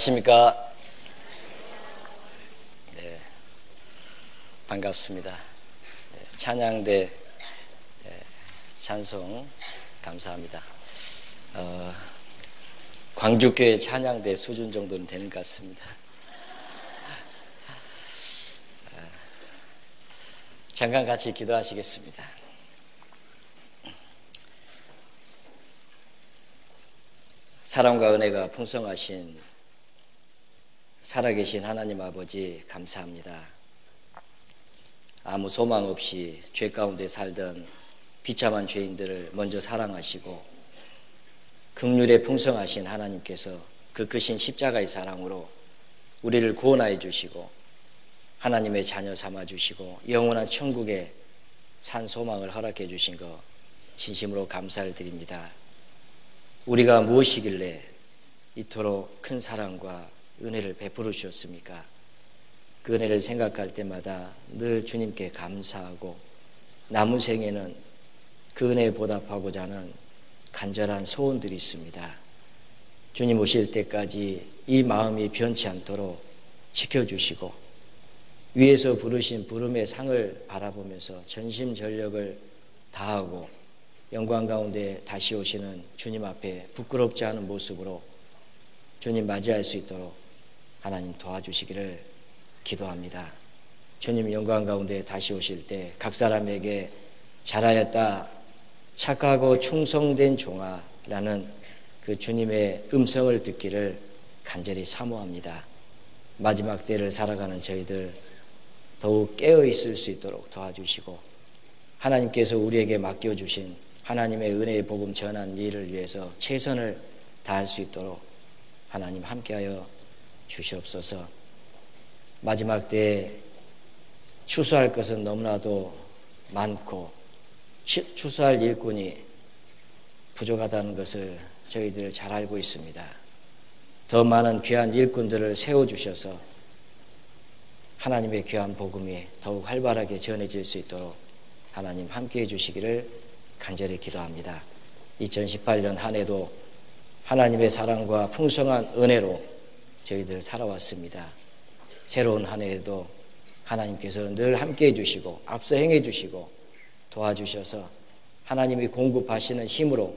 안녕하십니까? 네, 반갑습니다. 찬양대 찬송 감사합니다. 광주교회 찬양대 수준 정도는 되는 것 같습니다. 잠깐 같이 기도하시겠습니다. 사랑과 은혜가 풍성하신 살아계신 하나님 아버지 감사합니다. 아무 소망 없이 죄 가운데 살던 비참한 죄인들을 먼저 사랑하시고 긍휼에 풍성하신 하나님께서 그 크신 십자가의 사랑으로 우리를 구원하여 주시고 하나님의 자녀 삼아 주시고 영원한 천국에 산 소망을 허락해 주신 것 진심으로 감사를 드립니다. 우리가 무엇이길래 이토록 큰 사랑과 은혜를 베풀어 주셨습니까? 그 은혜를 생각할 때마다 늘 주님께 감사하고 남은 생에는 그 은혜에 보답하고자 하는 간절한 소원들이 있습니다. 주님 오실 때까지 이 마음이 변치 않도록 지켜주시고 위에서 부르신 부름의 상을 바라보면서 전심전력을 다하고 영광 가운데 다시 오시는 주님 앞에 부끄럽지 않은 모습으로 주님 맞이할 수 있도록 하나님 도와주시기를 기도합니다. 주님 영광 가운데 다시 오실 때 각 사람에게 잘하였다 착하고 충성된 종아라는 그 주님의 음성을 듣기를 간절히 사모합니다. 마지막 때를 살아가는 저희들 더욱 깨어 있을 수 있도록 도와주시고 하나님께서 우리에게 맡겨주신 하나님의 은혜의 복음 전한 일을 위해서 최선을 다할 수 있도록 하나님 함께하여 주시옵소서. 마지막 때에 추수할 것은 너무나도 많고 추수할 일꾼이 부족하다는 것을 저희들 잘 알고 있습니다. 더 많은 귀한 일꾼들을 세워주셔서 하나님의 귀한 복음이 더욱 활발하게 전해질 수 있도록 하나님 함께해 주시기를 간절히 기도합니다. 2018년 한 해도 하나님의 사랑과 풍성한 은혜로 저희들 살아왔습니다. 새로운 한 해에도 하나님께서 늘 함께해 주시고 앞서 행해 주시고 도와주셔서 하나님이 공급하시는 힘으로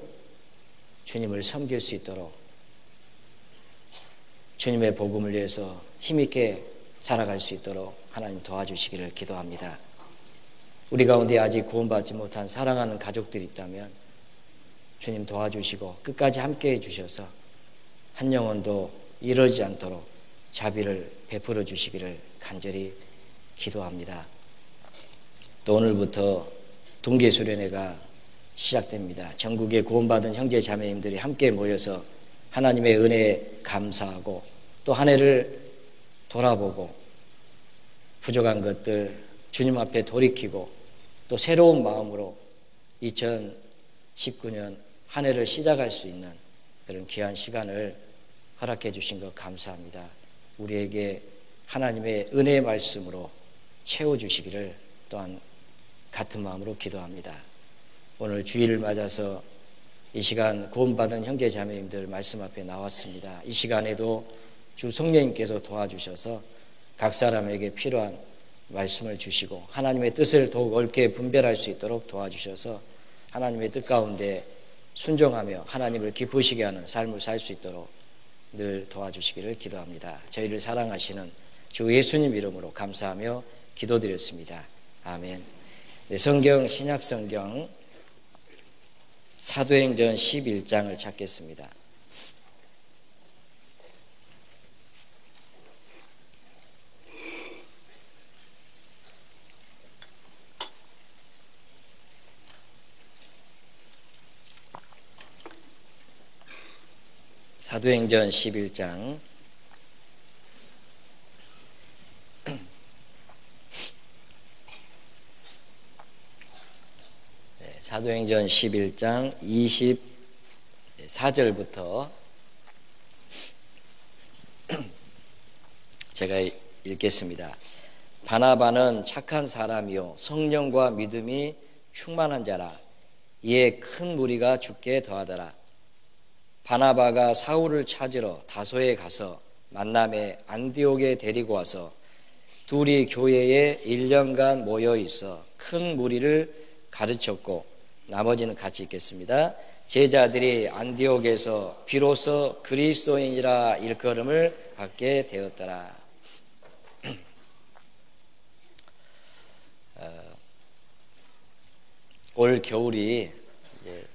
주님을 섬길 수 있도록 주님의 복음을 위해서 힘있게 살아갈 수 있도록 하나님 도와주시기를 기도합니다. 우리 가운데 아직 구원받지 못한 사랑하는 가족들이 있다면 주님 도와주시고 끝까지 함께해 주셔서 한 영혼도 이러지 않도록 자비를 베풀어 주시기를 간절히 기도합니다. 또 오늘부터 동계수련회가 시작됩니다. 전국의 구원받은 형제 자매님들이 함께 모여서 하나님의 은혜에 감사하고 또 한 해를 돌아보고 부족한 것들 주님 앞에 돌이키고 또 새로운 마음으로 2019년 한 해를 시작할 수 있는 그런 귀한 시간을 허락해 주신 것 감사합니다. 우리에게 하나님의 은혜의 말씀으로 채워주시기를 또한 같은 마음으로 기도합니다. 오늘 주일을 맞아서 이 시간 구원받은 형제 자매님들 말씀 앞에 나왔습니다. 이 시간에도 주 성령님께서 도와주셔서 각 사람에게 필요한 말씀을 주시고 하나님의 뜻을 더욱 옳게 분별할 수 있도록 도와주셔서 하나님의 뜻 가운데 순종하며 하나님을 기쁘시게 하는 삶을 살 수 있도록 늘 도와주시기를 기도합니다. 저희를 사랑하시는 주 예수님 이름으로 감사하며 기도드렸습니다. 아멘. 네, 성경 신약성경 사도행전 11장을 찾겠습니다. 사도행전 11장 사도행전 11장 24절부터 제가 읽겠습니다. 바나바는 착한 사람이요 성령과 믿음이 충만한 자라. 이에 큰 무리가 죽게 더하더라. 바나바가 사울을 찾으러 다소에 가서 만남의 안디옥에 데리고 와서 둘이 교회에 1년간 모여 있어 큰 무리를 가르쳤고, 나머지는 같이 읽겠습니다. 제자들이 안디옥에서 비로소 그리스도인이라 일컬음을 받게 되었더라. 올 겨울이 이제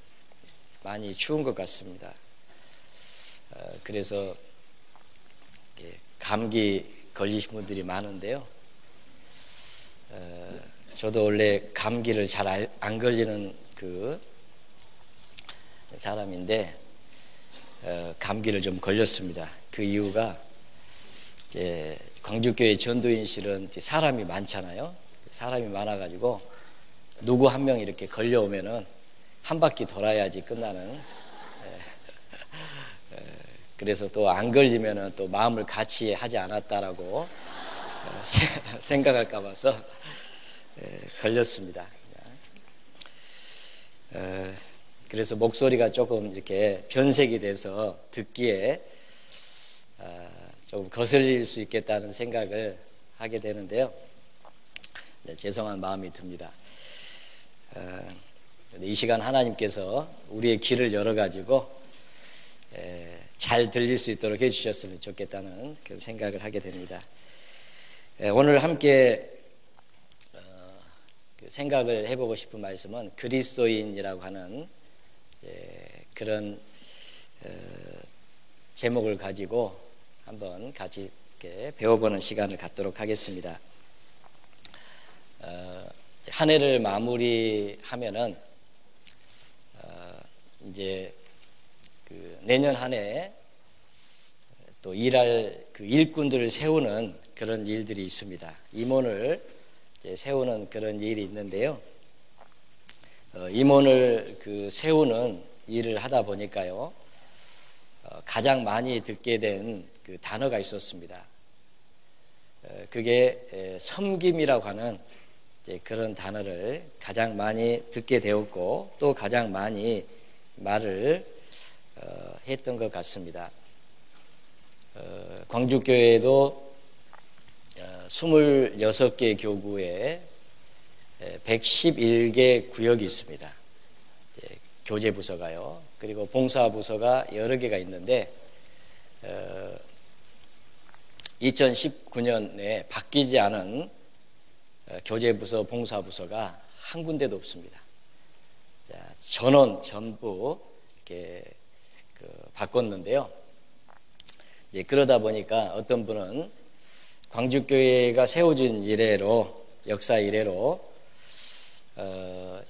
많이 추운 것 같습니다. 그래서 감기 걸리신 분들이 많은데요. 저도 원래 감기를 잘 안 걸리는 그 사람인데 감기를 좀 걸렸습니다. 그 이유가 광주교회 전도인실은 사람이 많잖아요. 사람이 많아가지고 누구 한 명 이렇게 걸려오면은 한 바퀴 돌아야지 끝나는. 그래서 또 안 걸리면은 또 마음을 같이 하지 않았다라고 생각할까 봐서 걸렸습니다. 그래서 목소리가 조금 이렇게 변색이 돼서 듣기에 조금 거슬릴 수 있겠다는 생각을 하게 되는데요. 죄송한 마음이 듭니다. 이 시간 하나님께서 우리의 귀를 열어가지고 잘 들릴 수 있도록 해주셨으면 좋겠다는 그런 생각을 하게 됩니다. 오늘 함께 생각을 해보고 싶은 말씀은 그리스도인이라고 하는 그런 제목을 가지고 한번 같이 배워보는 시간을 갖도록 하겠습니다. 한 해를 마무리하면은 이제 그 내년 한 해 또 일할 그 일꾼들을 세우는 그런 일들이 있습니다. 임원을 세우는 그런 일이 있는데요. 임원을 그 세우는 일을 하다 보니까요, 가장 많이 듣게 된 그 단어가 있었습니다. 그게 섬김이라고 하는 그런 단어를 가장 많이 듣게 되었고, 또 가장 많이 말을 했던 것 같습니다. 광주교회도 26개 교구에 111개 구역이 있습니다. 교제부서가요. 그리고 봉사부서가 여러 개가 있는데 2019년에 바뀌지 않은 교제부서, 봉사부서가 한 군데도 없습니다. 전원 전부 이렇게 바꿨는데요. 그러다 보니까 어떤 분은 광주교회가 세워진 이래로, 역사 이래로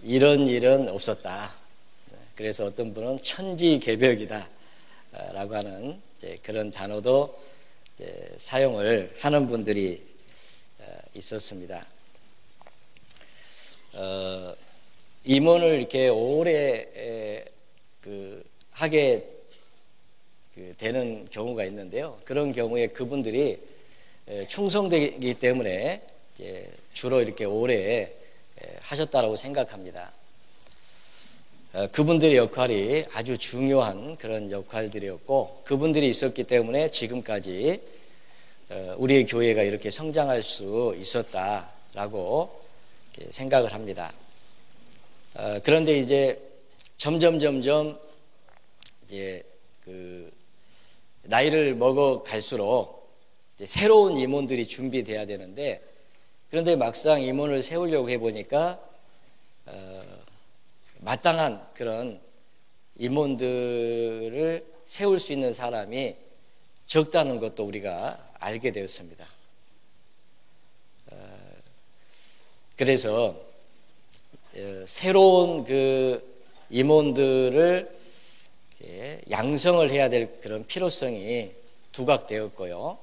이런 일은 없었다. 그래서 어떤 분은 천지개벽이다 라고 하는 그런 단어도 사용을 하는 분들이 있었습니다. 임원을 이렇게 오래 하게 되는 경우가 있는데요. 그런 경우에 그분들이 충성되기 때문에 주로 이렇게 오래 하셨다라고 생각합니다. 그분들의 역할이 아주 중요한 그런 역할들이었고, 그분들이 있었기 때문에 지금까지 우리의 교회가 이렇게 성장할 수 있었다라고 생각을 합니다. 그런데 이제 점점 이제 나이를 먹어 갈수록 새로운 임원들이 준비돼야 되는데, 그런데 막상 임원을 세우려고 해보니까 마땅한 그런 임원들을 세울 수 있는 사람이 적다는 것도 우리가 알게 되었습니다. 그래서 새로운 그 임원들을 양성을 해야 될 그런 필요성이 두각되었고요.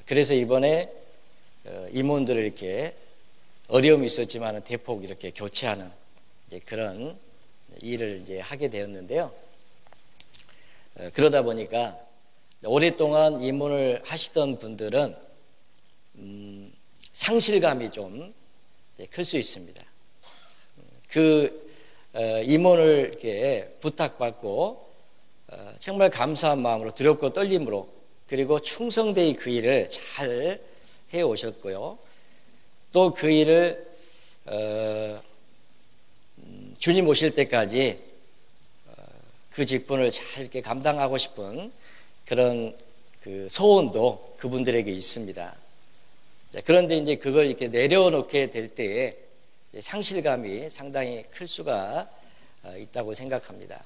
그래서 이번에 임원들을 이렇게 어려움이 있었지만 대폭 이렇게 교체하는 그런 일을 하게 되었는데요. 그러다 보니까 오랫동안 임원을 하시던 분들은 상실감이 좀 클 수 있습니다. 그 임원을 이렇게 부탁받고 정말 감사한 마음으로, 두렵고 떨림으로 그리고 충성되이 그 일을 잘 해오셨고요. 또 그 일을 주님 오실 때까지 그 직분을 잘 이렇게 감당하고 싶은 그런 그 소원도 그분들에게 있습니다. 그런데 이제 그걸 이렇게 내려놓게 될 때에 상실감이 상당히 클 수가 있다고 생각합니다.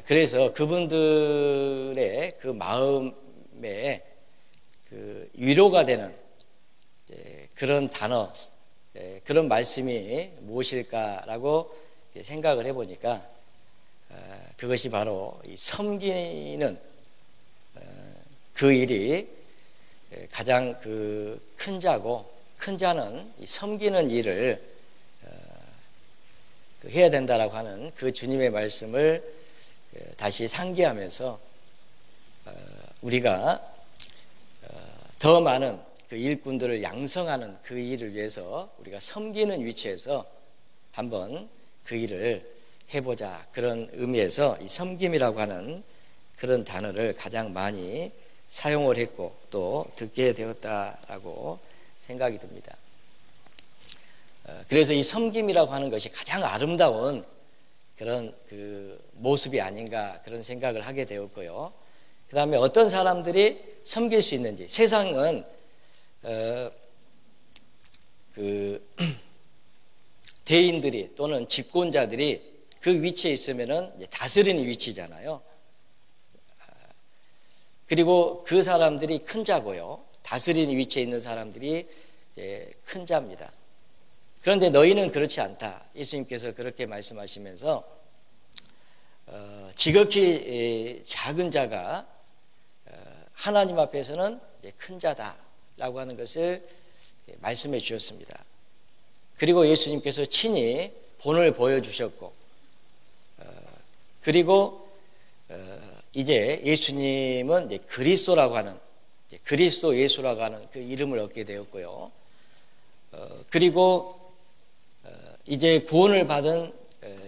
그래서 그분들의 그 마음에 그 위로가 되는 그런 단어, 그런 말씀이 무엇일까라고 생각을 해보니까 그것이 바로 이 섬기는 그 일이 가장 그 큰 자고, 큰 자는 이 섬기는 일을 해야 된다라고 하는 그 주님의 말씀을 다시 상기하면서 우리가 더 많은 그 일꾼들을 양성하는 그 일을 위해서 우리가 섬기는 위치에서 한번 그 일을 해보자, 그런 의미에서 이 섬김이라고 하는 그런 단어를 가장 많이 사용을 했고 또 듣게 되었다라고 생각이 듭니다. 그래서 이 섬김이라고 하는 것이 가장 아름다운 그런 그 모습이 아닌가, 그런 생각을 하게 되었고요. 그 다음에 어떤 사람들이 섬길 수 있는지, 세상은 그 대인들이 또는 집권자들이 그 위치에 있으면은 다스리는 위치잖아요. 그리고 그 사람들이 큰 자고요. 다스리는 위치에 있는 사람들이 큰 자입니다. 그런데 너희는 그렇지 않다. 예수님께서 그렇게 말씀하시면서 지극히 작은 자가 하나님 앞에서는 큰 자다라고 하는 것을 말씀해 주셨습니다. 그리고 예수님께서 친히 본을 보여주셨고, 그리고 이제 예수님은 이제 그리스도라고 하는, 그리스도 예수라고 하는 그 이름을 얻게 되었고요. 그리고 이제 구원을 받은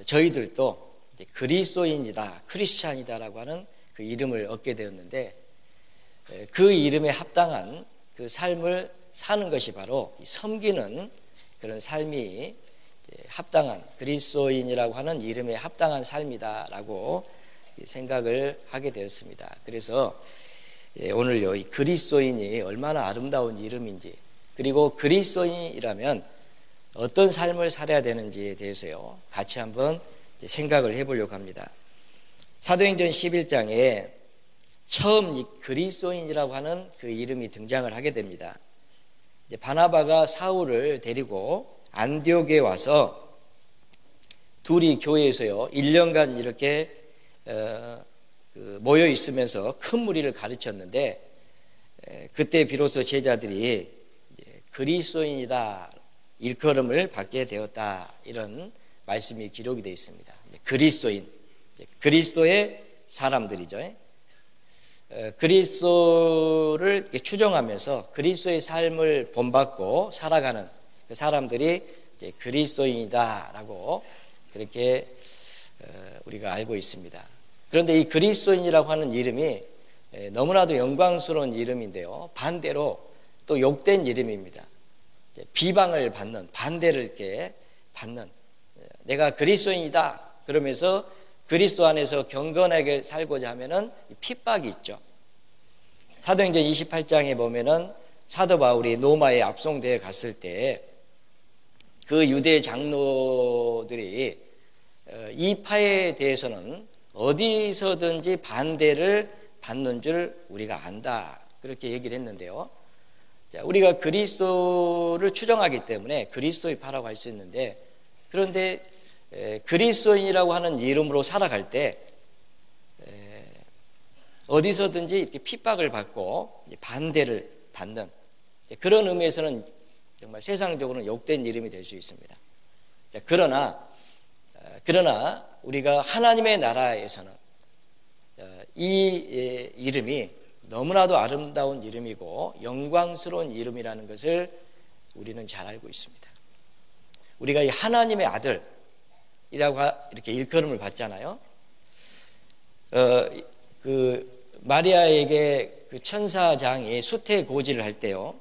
저희들도 그리스도인이다, 크리스찬이다라고 하는 그 이름을 얻게 되었는데, 그 이름에 합당한 그 삶을 사는 것이 바로 섬기는 그런 삶이 합당한, 그리스도인이라고 하는 이름에 합당한 삶이다라고 생각을 하게 되었습니다. 그래서 오늘요, 이 그리스도인이 얼마나 아름다운 이름인지, 그리고 그리스도인이라면 어떤 삶을 살아야 되는지에 대해서요, 같이 한번 생각을 해보려고 합니다. 사도행전 11장에 처음 이 그리스도인이라고 하는 그 이름이 등장을 하게 됩니다. 바나바가 사울을 데리고 안디옥에 와서 둘이 교회에서요 1년간 이렇게 모여 있으면서 큰 무리를 가르쳤는데, 그때 비로소 제자들이 그리스도인이다 일컬음을 받게 되었다, 이런 말씀이 기록이 되어 있습니다. 그리스도인, 그리스도의 사람들이죠. 그리스도를 추정하면서 그리스도의 삶을 본받고 살아가는 그 사람들이 그리스도인이다라고 그렇게 우리가 알고 있습니다. 그런데 이 그리스도인이라고 하는 이름이 너무나도 영광스러운 이름인데요, 반대로 또 욕된 이름입니다. 비방을 받는, 반대를 이렇게 받는, 내가 그리스도인이다 그러면서 그리스도 안에서 경건하게 살고자 하면은 핍박이 있죠. 사도행전 28장에 보면은 사도 바울이 로마에 압송대에 갔을 때 그 유대 장로들이 이 파에 대해서는 어디서든지 반대를 받는 줄 우리가 안다, 그렇게 얘기를 했는데요. 자, 우리가 그리스도를 추정하기 때문에 그리스도의 파라고 할 수 있는데, 그런데 그리스도인이라고 하는 이름으로 살아갈 때 어디서든지 이렇게 핍박을 받고 반대를 받는 그런 의미에서는 정말 세상적으로는 욕된 이름이 될 수 있습니다. 그러나 우리가 하나님의 나라에서는 이 이름이 너무나도 아름다운 이름이고 영광스러운 이름이라는 것을 우리는 잘 알고 있습니다. 우리가 이 하나님의 아들이라고 이렇게 일컬음을 받잖아요. 그 마리아에게 그 천사장이 수태고지를 할 때요,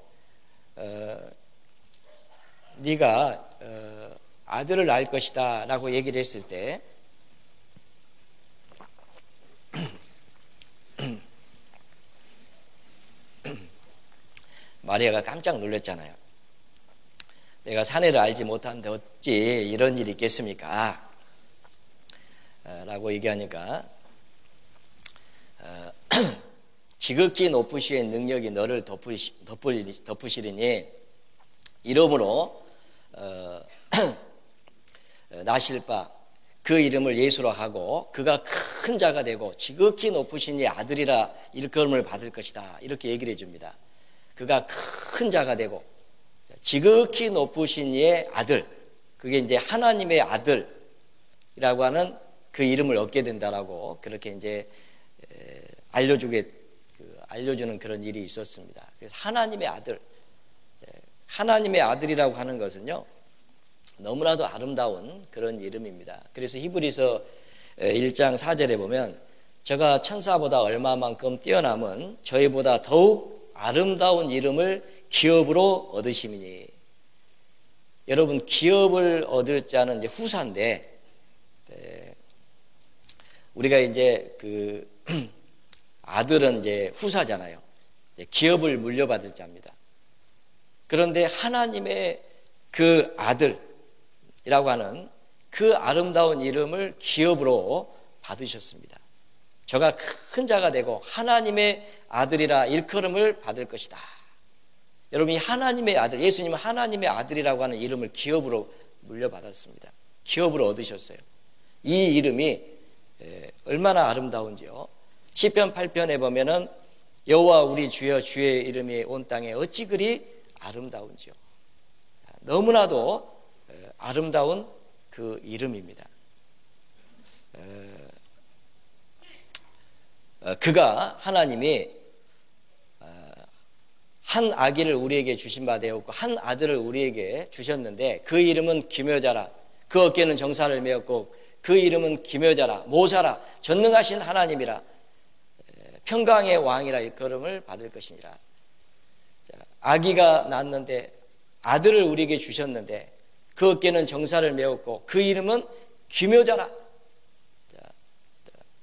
네가 아들을 낳을 것이다 라고 얘기를 했을 때 마리아가 깜짝 놀랐잖아요. 내가 사내를 알지 못하는데 어찌 이런 일이 있겠습니까? 라고 얘기하니까 지극히 높으신 능력이 너를 덮으시리니 이름으로 나실 바 그 이름을 예수라 하고 그가 큰 자가 되고 지극히 높으신 이 아들이라 일컬음을 받을 것이다. 이렇게 얘기를 해줍니다. 그가 큰 자가 되고 지극히 높으신 이의 아들, 그게 이제 하나님의 아들이라고 하는 그 이름을 얻게 된다라고 그렇게 이제 알려주는 그런 일이 있었습니다. 그래서 하나님의 아들, 하나님의 아들이라고 하는 것은요, 너무나도 아름다운 그런 이름입니다. 그래서 히브리서 1장 4절에 보면 저가 천사보다 얼마만큼 뛰어남은 저희보다 더욱 아름다운 이름을 기업으로 얻으심이니. 여러분, 기업을 얻을 자는 이제 후사인데, 우리가 이제 그 아들은 이제 후사잖아요. 기업을 물려받을 자입니다. 그런데 하나님의 그 아들이라고 하는 그 아름다운 이름을 기업으로 받으셨습니다. 저가 큰 자가 되고 하나님의 아들이라 일컬음을 받을 것이다. 여러분이 하나님의 아들, 예수님은 하나님의 아들이라고 하는 이름을 기업으로 물려받았습니다. 기업으로 얻으셨어요. 이 이름이 얼마나 아름다운지요. 시편 8편에 보면은 여호와 우리 주여 주의 이름이 온 땅에 어찌 그리 아름다운지요. 너무나도 아름다운 그 이름입니다. 그가 하나님이 한 아기를 우리에게 주신 바 되었고 한 아들을 우리에게 주셨는데 그 이름은 기묘자라. 그 어깨는 정사를 메었고 그 이름은 기묘자라, 모사라, 전능하신 하나님이라, 평강의 왕이라 일컬음을 받을 것이니라. 아기가 낳았는데 아들을 우리에게 주셨는데 그 어깨는 정사를 메었고 그 이름은 기묘자라.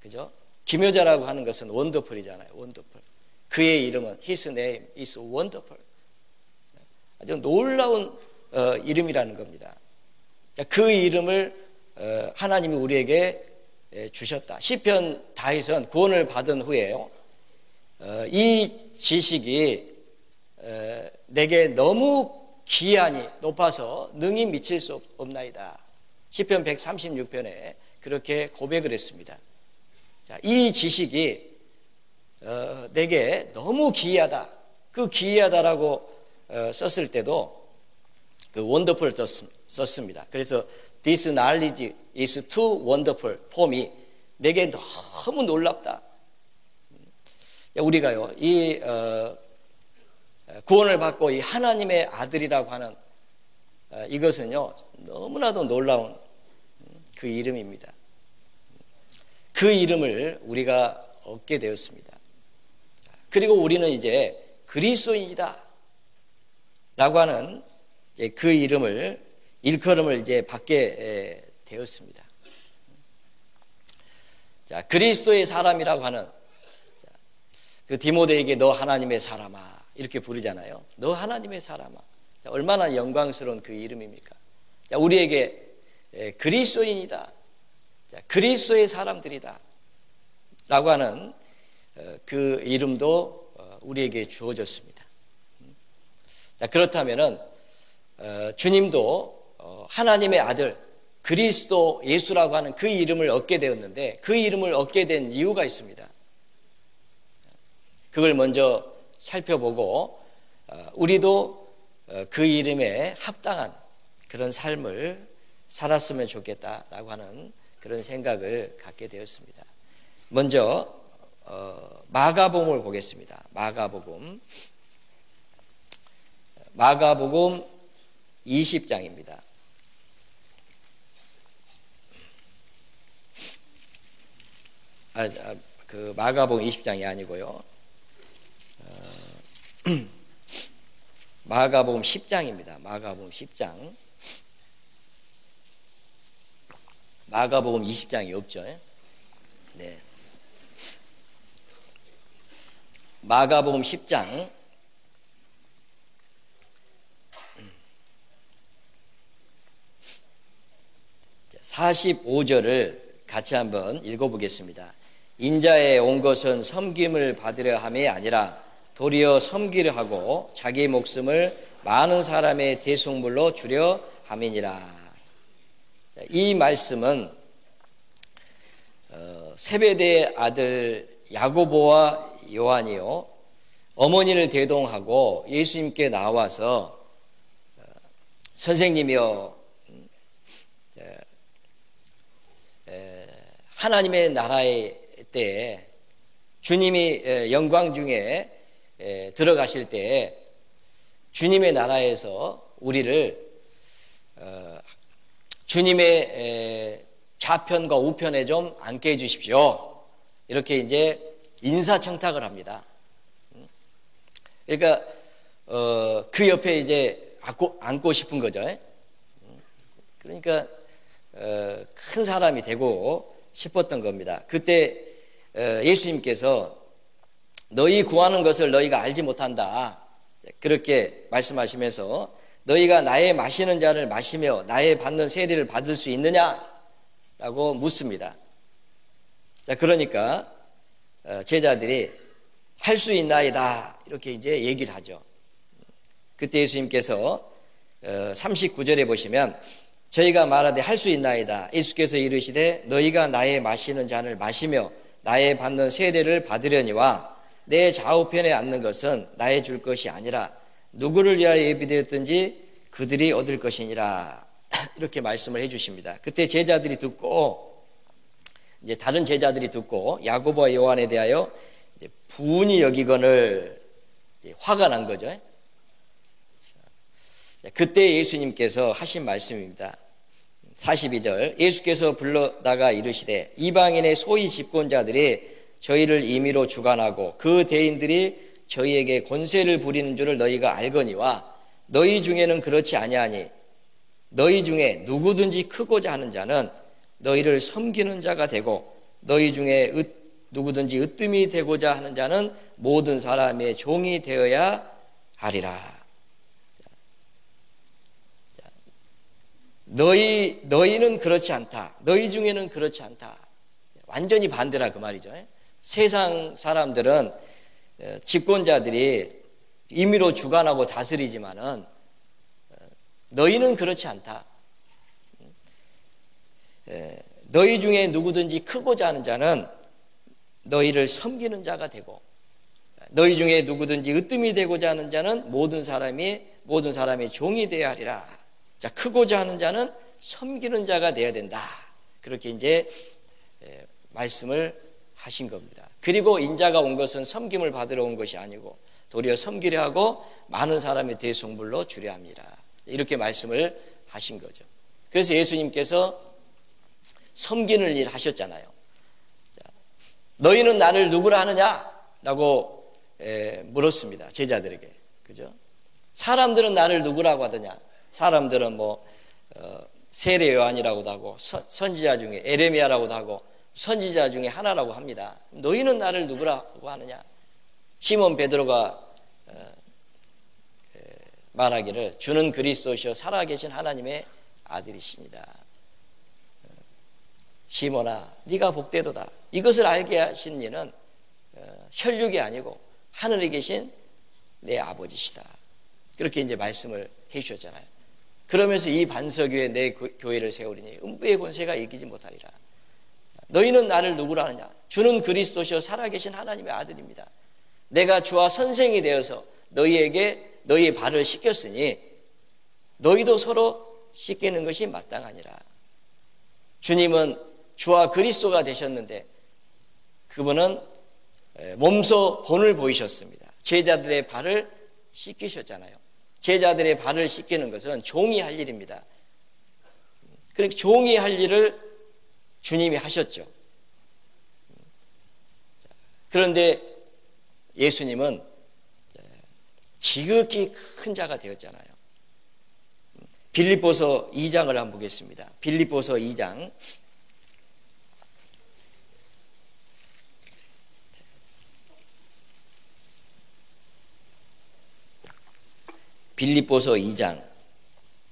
그죠? 기묘자라고 하는 것은 원더풀이잖아요. 원더풀. 그의 이름은 His name is wonderful. 아주 놀라운 이름이라는 겁니다. 그 이름을 하나님이 우리에게 주셨다. 시편 다윗은 구원을 받은 후에요, 이 지식이 내게 너무 기이하니 높아서 능히 미칠 수 없나이다. 시편 136편에 그렇게 고백을 했습니다. 이 지식이 내게 너무 기이하다. 그 기이하다라고 썼을 때도 그 wonderful 썼습니다. 그래서 This knowledge is too wonderful for me. 내게 너무 놀랍다. 우리가요, 이 구원을 받고 이 하나님의 아들이라고 하는 이것은요, 너무나도 놀라운 그 이름입니다. 그 이름을 우리가 얻게 되었습니다. 그리고 우리는 이제 그리스도인이다 라고 하는 그 이름을, 일컬음을 이제 받게 되었습니다. 자, 그리스도의 사람이라고 하는, 그 디모데에게 너 하나님의 사람아 이렇게 부르잖아요. 너 하나님의 사람아. 자, 얼마나 영광스러운 그 이름입니까? 자, 우리에게 그리스도인이다, 자, 그리스도의 사람들이다 라고 하는 그 이름도 우리에게 주어졌습니다. 자, 그렇다면은 주님도 하나님의 아들 그리스도 예수라고 하는 그 이름을 얻게 되었는데 그 이름을 얻게 된 이유가 있습니다. 그걸 먼저 살펴보고 우리도 그 이름에 합당한 그런 삶을 살았으면 좋겠다라고 하는 그런 생각을 갖게 되었습니다. 먼저 마가복음을 보겠습니다. 마가복음 20장입니다. 그 마가복음 20장이 아니고요. 마가복음 10장입니다. 마가복음 10장. 마가복음 20장이 없죠. 네. 마가복음 10장 45절을 같이 한번 읽어보겠습니다. 인자에 온 것은 섬김을 받으려 함이 아니라 도리어 섬기려 하고 자기 목숨을 많은 사람의 대속물로 주려 함이니라. 이 말씀은 세베대의 아들 야고보와 요한이요, 어머니를 대동하고 예수님께 나와서 선생님이여, 하나님의 나라의 때에 주님이 영광 중에 들어가실 때 주님의 나라에서 우리를 주님의 좌편과 우편에 좀 앉게 해 주십시오. 이렇게 이제 인사청탁을 합니다. 그러니까 그 옆에 이제 앉고 싶은 거죠. 그러니까 큰 사람이 되고 싶었던 겁니다. 그때 예수님께서 너희 구하는 것을 너희가 알지 못한다, 그렇게 말씀하시면서 너희가 나의 마시는 잔을 마시며 나의 받는 세례를 받을 수 있느냐라고 묻습니다. 자, 그러니까 제자들이 할 수 있나이다 이렇게 이제 얘기를 하죠. 그때 예수님께서 39절에 보시면 저희가 말하되 할 수 있나이다. 예수께서 이르시되 너희가 나의 마시는 잔을 마시며 나의 받는 세례를 받으려니와 내 좌우편에 앉는 것은 나의 줄 것이 아니라 누구를 위하여 예비되었든지 그들이 얻을 것이니라. 이렇게 말씀을 해 주십니다. 그때 제자들이 듣고, 이제 다른 제자들이 듣고 야고보와 요한에 대하여 이제 분이 여기거늘 화가 난 거죠. 그때 예수님께서 하신 말씀입니다. 42절, 예수께서 불러다가 이르시되 이방인의 소위 집권자들이 저희를 임의로 주관하고 그 대인들이 저희에게 권세를 부리는 줄을 너희가 알거니와 너희 중에는 그렇지 아니하니 너희 중에 누구든지 크고자 하는 자는 너희를 섬기는 자가 되고 너희 중에 누구든지 으뜸이 되고자 하는 자는 모든 사람의 종이 되어야 하리라. 너희는 그렇지 않다. 너희 중에는 그렇지 않다. 완전히 반대라 그 말이죠. 세상 사람들은 집권자들이 임의로 주관하고 다스리지만은 너희는 그렇지 않다. 너희 중에 누구든지 크고자 하는 자는 너희를 섬기는 자가 되고 너희 중에 누구든지 으뜸이 되고자 하는 자는 모든 사람의 종이 되어야 하리라. 자, 크고자 하는 자는 섬기는 자가 되어야 된다. 그렇게 이제 말씀을 하신 겁니다. 그리고 인자가 온 것은 섬김을 받으러 온 것이 아니고 도리어 섬기려 하고 많은 사람의 대속물로 주려 합니다. 이렇게 말씀을 하신 거죠. 그래서 예수님께서 섬기는 일 하셨잖아요. 너희는 나를 누구라 하느냐? 라고 물었습니다. 제자들에게. 그죠? 사람들은 나를 누구라고 하더냐? 사람들은 세례 요한이라고도 하고 선지자 중에 에레미야라고도 하고 선지자 중에 하나라고 합니다. 너희는 나를 누구라고 하느냐? 시몬 베드로가 말하기를 주는 그리스도시요 살아계신 하나님의 아들이시니다. 시몬아, 네가 복되도다. 이것을 알게 하신 이는 혈육이 아니고 하늘에 계신 내 아버지시다. 그렇게 이제 말씀을 해 주셨잖아요. 그러면서 이 반석 위에 내 교회를 세우리니 음부의 권세가 이기지 못하리라. 너희는 나를 누구라 하느냐? 주는 그리스도시요 살아계신 하나님의 아들입니다. 내가 주와 선생이 되어서 너희의 발을 씻겼으니 너희도 서로 씻기는 것이 마땅하니라. 주님은 주와 그리스도가 되셨는데 그분은 몸소 본을 보이셨습니다. 제자들의 발을 씻기셨잖아요. 제자들의 발을 씻기는 것은 종이 할 일입니다. 그러니까 종이 할 일을 주님이 하셨죠. 그런데 예수님은 지극히 큰 자가 되었잖아요. 빌립보서 2장을 한번 보겠습니다. 빌립보서 2장. 빌립보서 2장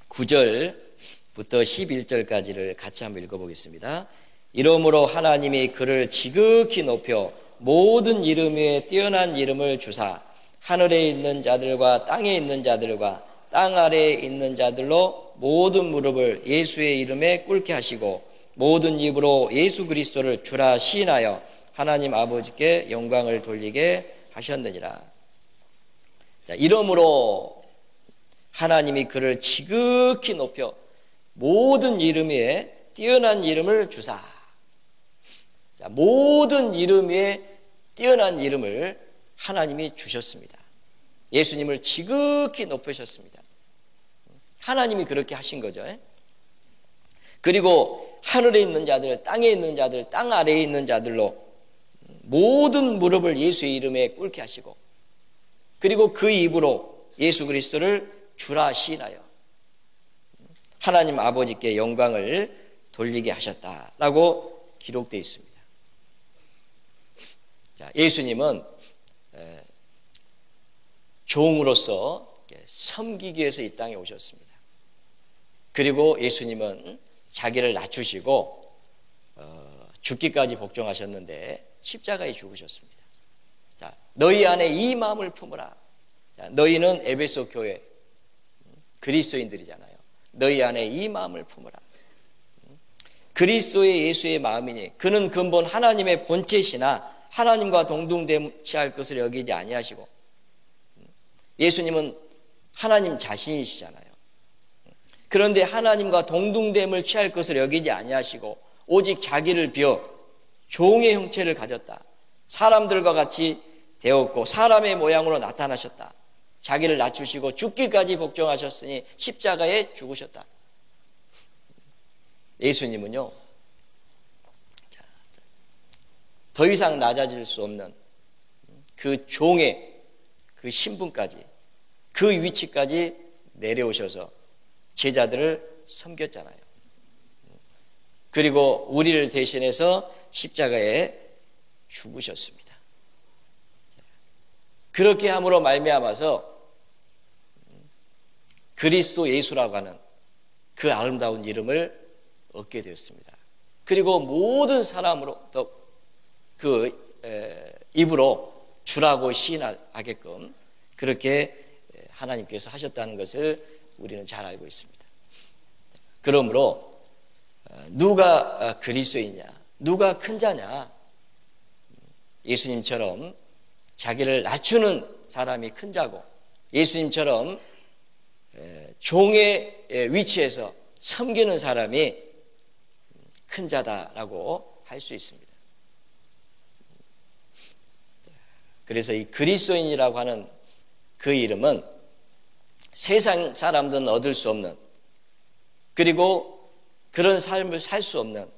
9절부터 11절까지를 같이 한번 읽어보겠습니다. 이러므로 하나님이 그를 지극히 높여 모든 이름 위에 뛰어난 이름을 주사 하늘에 있는 자들과 땅에 있는 자들과 땅 아래에 있는 자들로 모든 무릎을 예수의 이름에 꿇게 하시고 모든 입으로 예수 그리스도를 주라 시인하여 하나님 아버지께 영광을 돌리게 하셨느니라. 자, 이러므로 하나님이 그를 지극히 높여 모든 이름 위에 뛰어난 이름을 주사. 자, 모든 이름 위에 뛰어난 이름을 하나님이 주셨습니다. 예수님을 지극히 높으셨습니다. 하나님이 그렇게 하신 거죠. 그리고 하늘에 있는 자들, 땅에 있는 자들, 땅 아래에 있는 자들로 모든 무릎을 예수의 이름에 꿇게 하시고 그리고 그 입으로 예수 그리스도를 주라 시인하여 하나님 아버지께 영광을 돌리게 하셨다라고 기록되어 있습니다. 자, 예수님은 종으로서 섬기기 위해서 이 땅에 오셨습니다. 그리고 예수님은 자기를 낮추시고 죽기까지 복종하셨는데 십자가에 죽으셨습니다. 자, 너희 안에 이 마음을 품으라. 자, 너희는 에베소 교회 그리스도인들이잖아요. 너희 안에 이 마음을 품으라. 그리스도의 예수의 마음이니 그는 근본 하나님의 본체시나 하나님과 동등됨치할 것을 여기지 아니하시고 예수님은 하나님 자신이시잖아요. 그런데 하나님과 동등됨을 취할 것을 여기지 아니하시고 오직 자기를 비워 종의 형체를 가졌다. 사람들과 같이 되었고 사람의 모양으로 나타나셨다. 자기를 낮추시고 죽기까지 복종하셨으니 십자가에 죽으셨다. 예수님은요, 더 이상 낮아질 수 없는 그 종의 그 신분까지 그 위치까지 내려오셔서 제자들을 섬겼잖아요. 그리고 우리를 대신해서 십자가에 죽으셨습니다. 그렇게 함으로 말미암아서 그리스도 예수라고 하는 그 아름다운 이름을 얻게 되었습니다. 그리고 모든 사람으로부터 그 입으로 주라고 시인하게끔 그렇게 하나님께서 하셨다는 것을 우리는 잘 알고 있습니다. 그러므로 누가 그리스도이냐, 누가 큰 자냐? 예수님처럼 자기를 낮추는 사람이 큰 자고 예수님처럼 종의 위치에서 섬기는 사람이 큰 자다라고 할 수 있습니다. 그래서 이 그리스도인이라고 하는 그 이름은 세상 사람들은 얻을 수 없는 그리고 그런 삶을 살 수 없는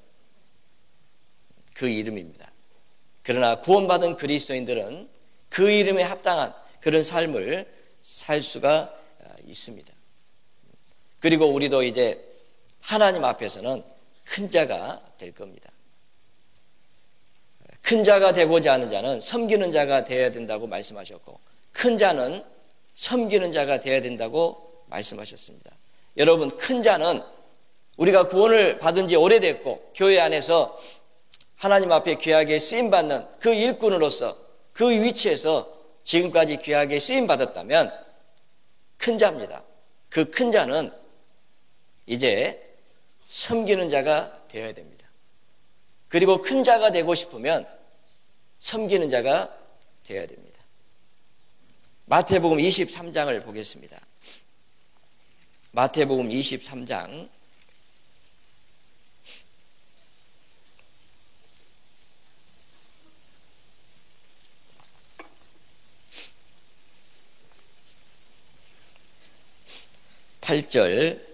그 이름입니다. 그러나 구원받은 그리스도인들은 그 이름에 합당한 그런 삶을 살 수가 있습니다. 그리고 우리도 이제 하나님 앞에서는 큰 자가 될 겁니다. 큰 자가 되고자 하는 자는 섬기는 자가 되어야 된다고 말씀하셨고 큰 자는 섬기는 자가 되어야 된다고 말씀하셨습니다. 여러분, 큰 자는 우리가 구원을 받은 지 오래됐고 교회 안에서 하나님 앞에 귀하게 쓰임받는 그 일꾼으로서 그 위치에서 지금까지 귀하게 쓰임받았다면 큰 자입니다. 그 큰 자는 이제 섬기는 자가 되어야 됩니다. 그리고 큰 자가 되고 싶으면 섬기는 자가 되어야 됩니다. 마태복음 23장을 보겠습니다. 마태복음 23장 8절,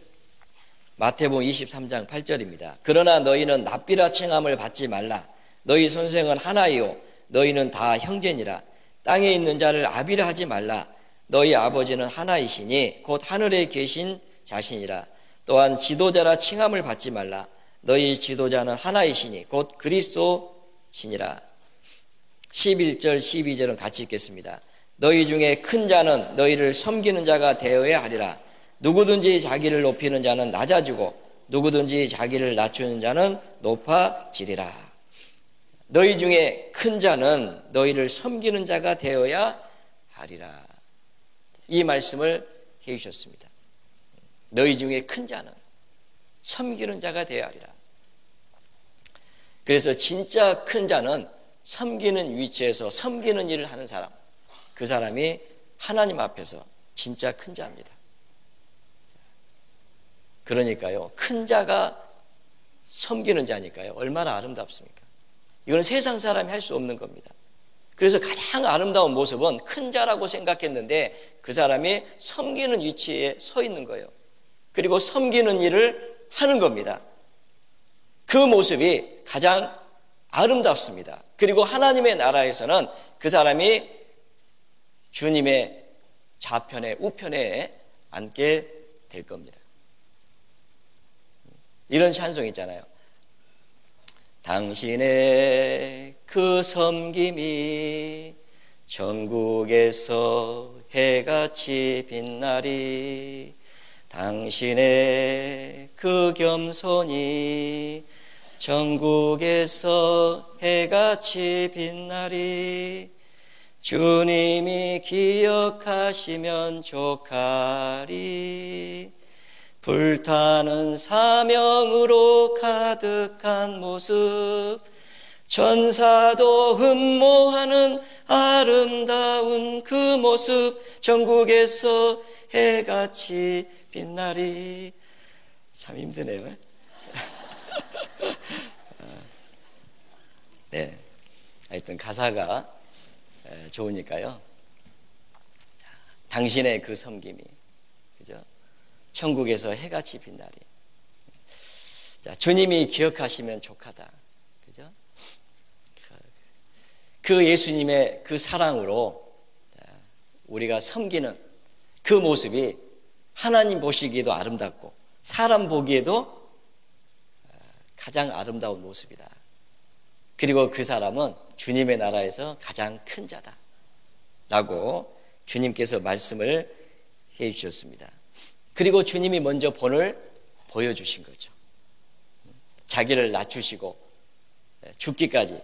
마태복음 23장 8절입니다. 그러나 너희는 납비라 칭함을 받지 말라. 너희 선생은 하나이요 너희는 다 형제니라. 땅에 있는 자를 아비라 하지 말라. 너희 아버지는 하나이시니 곧 하늘에 계신 자신이라. 또한 지도자라 칭함을 받지 말라. 너희 지도자는 하나이시니 곧 그리스도시니라. 11절 12절은 같이 읽겠습니다. 너희 중에 큰 자는 너희를 섬기는 자가 되어야 하리라. 누구든지 자기를 높이는 자는 낮아지고 누구든지 자기를 낮추는 자는 높아지리라. 너희 중에 큰 자는 너희를 섬기는 자가 되어야 하리라. 이 말씀을 해 주셨습니다. 너희 중에 큰 자는 섬기는 자가 되어야 하리라. 그래서 진짜 큰 자는 섬기는 위치에서 섬기는 일을 하는 사람, 그 사람이 하나님 앞에서 진짜 큰 자입니다. 그러니까요, 큰 자가 섬기는 자니까요, 얼마나 아름답습니까? 이건 세상 사람이 할 수 없는 겁니다. 그래서 가장 아름다운 모습은 큰 자라고 생각했는데 그 사람이 섬기는 위치에 서 있는 거예요. 그리고 섬기는 일을 하는 겁니다. 그 모습이 가장 아름답습니다. 그리고 하나님의 나라에서는 그 사람이 주님의 좌편에 우편에 앉게 될 겁니다. 이런 찬송 있잖아요. 당신의 그 섬김이 전국에서 해같이 빛나리. 당신의 그 겸손이 전국에서 해같이 빛나리. 주님이 기억하시면 족하리. 불타는 사명으로 가득한 모습, 천사도 흠모하는 아름다운 그 모습, 전국에서 해같이 빛나리. 참 힘드네요. 네, 하여튼 가사가 좋으니까요. 당신의 그 섬김이, 그죠? 천국에서 해같이 빛나리. 자, 주님이 기억하시면 족하다. 그죠? 그 예수님의 그 사랑으로 우리가 섬기는 그 모습이 하나님 보시기에도 아름답고 사람 보기에도 가장 아름다운 모습이다. 그리고 그 사람은 주님의 나라에서 가장 큰 자다 라고 주님께서 말씀을 해 주셨습니다. 그리고 주님이 먼저 본을 보여주신 거죠. 자기를 낮추시고 죽기까지,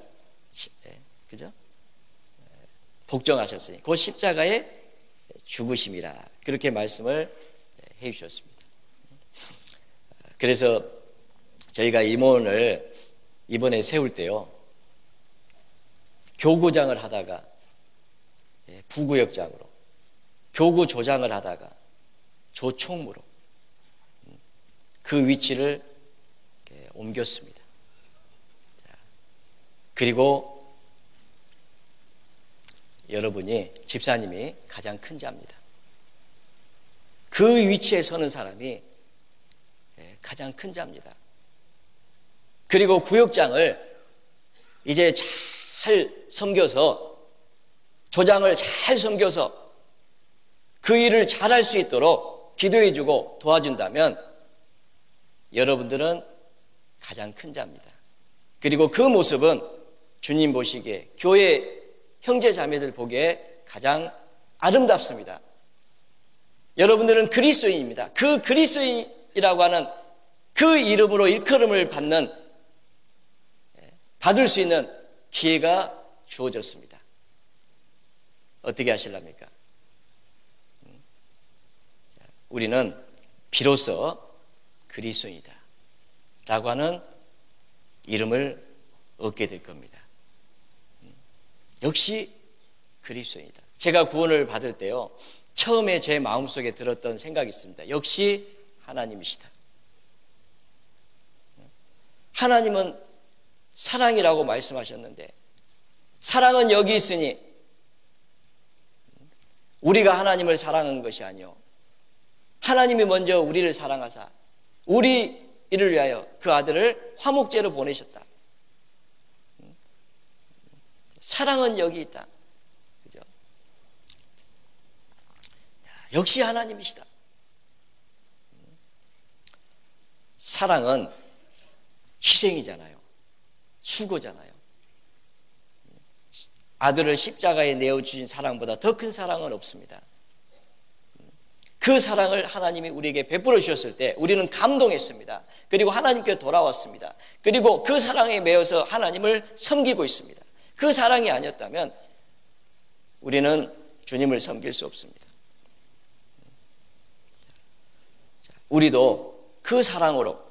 그죠? 복종하셨으니 그 십자가의 죽으심이라, 그렇게 말씀을 해 주셨습니다. 그래서 저희가 임원을 이번에 세울 때요, 교구장을 하다가 부구역장으로, 교구조장을 하다가 조총무로 그 위치를 옮겼습니다. 그리고 여러분이, 집사님이 가장 큰 자입니다. 그 위치에 서는 사람이 가장 큰 자입니다. 그리고 구역장을 이제 잘 섬겨서, 조장을 잘 섬겨서 그 일을 잘할 수 있도록 기도해주고 도와준다면 여러분들은 가장 큰 자입니다. 그리고 그 모습은 주님 보시기에, 교회 형제 자매들 보기에 가장 아름답습니다. 여러분들은 그리스도인입니다. 그 그리스도인이라고 하는 그 이름으로 일컬음을 받을 수 있는 기회가 주어졌습니다. 어떻게 하실랍니까? 우리는 비로소 그리스도인이다 라고 하는 이름을 얻게 될 겁니다. 역시 그리스도인이다. 제가 구원을 받을 때요, 처음에 제 마음속에 들었던 생각이 있습니다. 역시 하나님이시다. 하나님은 사랑이라고 말씀하셨는데, 사랑은 여기 있으니 우리가 하나님을 사랑한 것이 아니요, 하나님이 먼저 우리를 사랑하사 우리 이를 위하여 그 아들을 화목제로 보내셨다. 사랑은 여기 있다. 그죠? 역시 하나님이시다. 사랑은 희생이잖아요. 수고잖아요. 아들을 십자가에 내어주신 사랑보다 더 큰 사랑은 없습니다. 그 사랑을 하나님이 우리에게 베풀어 주셨을 때 우리는 감동했습니다. 그리고 하나님께 돌아왔습니다. 그리고 그 사랑에 매여서 하나님을 섬기고 있습니다. 그 사랑이 아니었다면 우리는 주님을 섬길 수 없습니다. 우리도 그 사랑으로,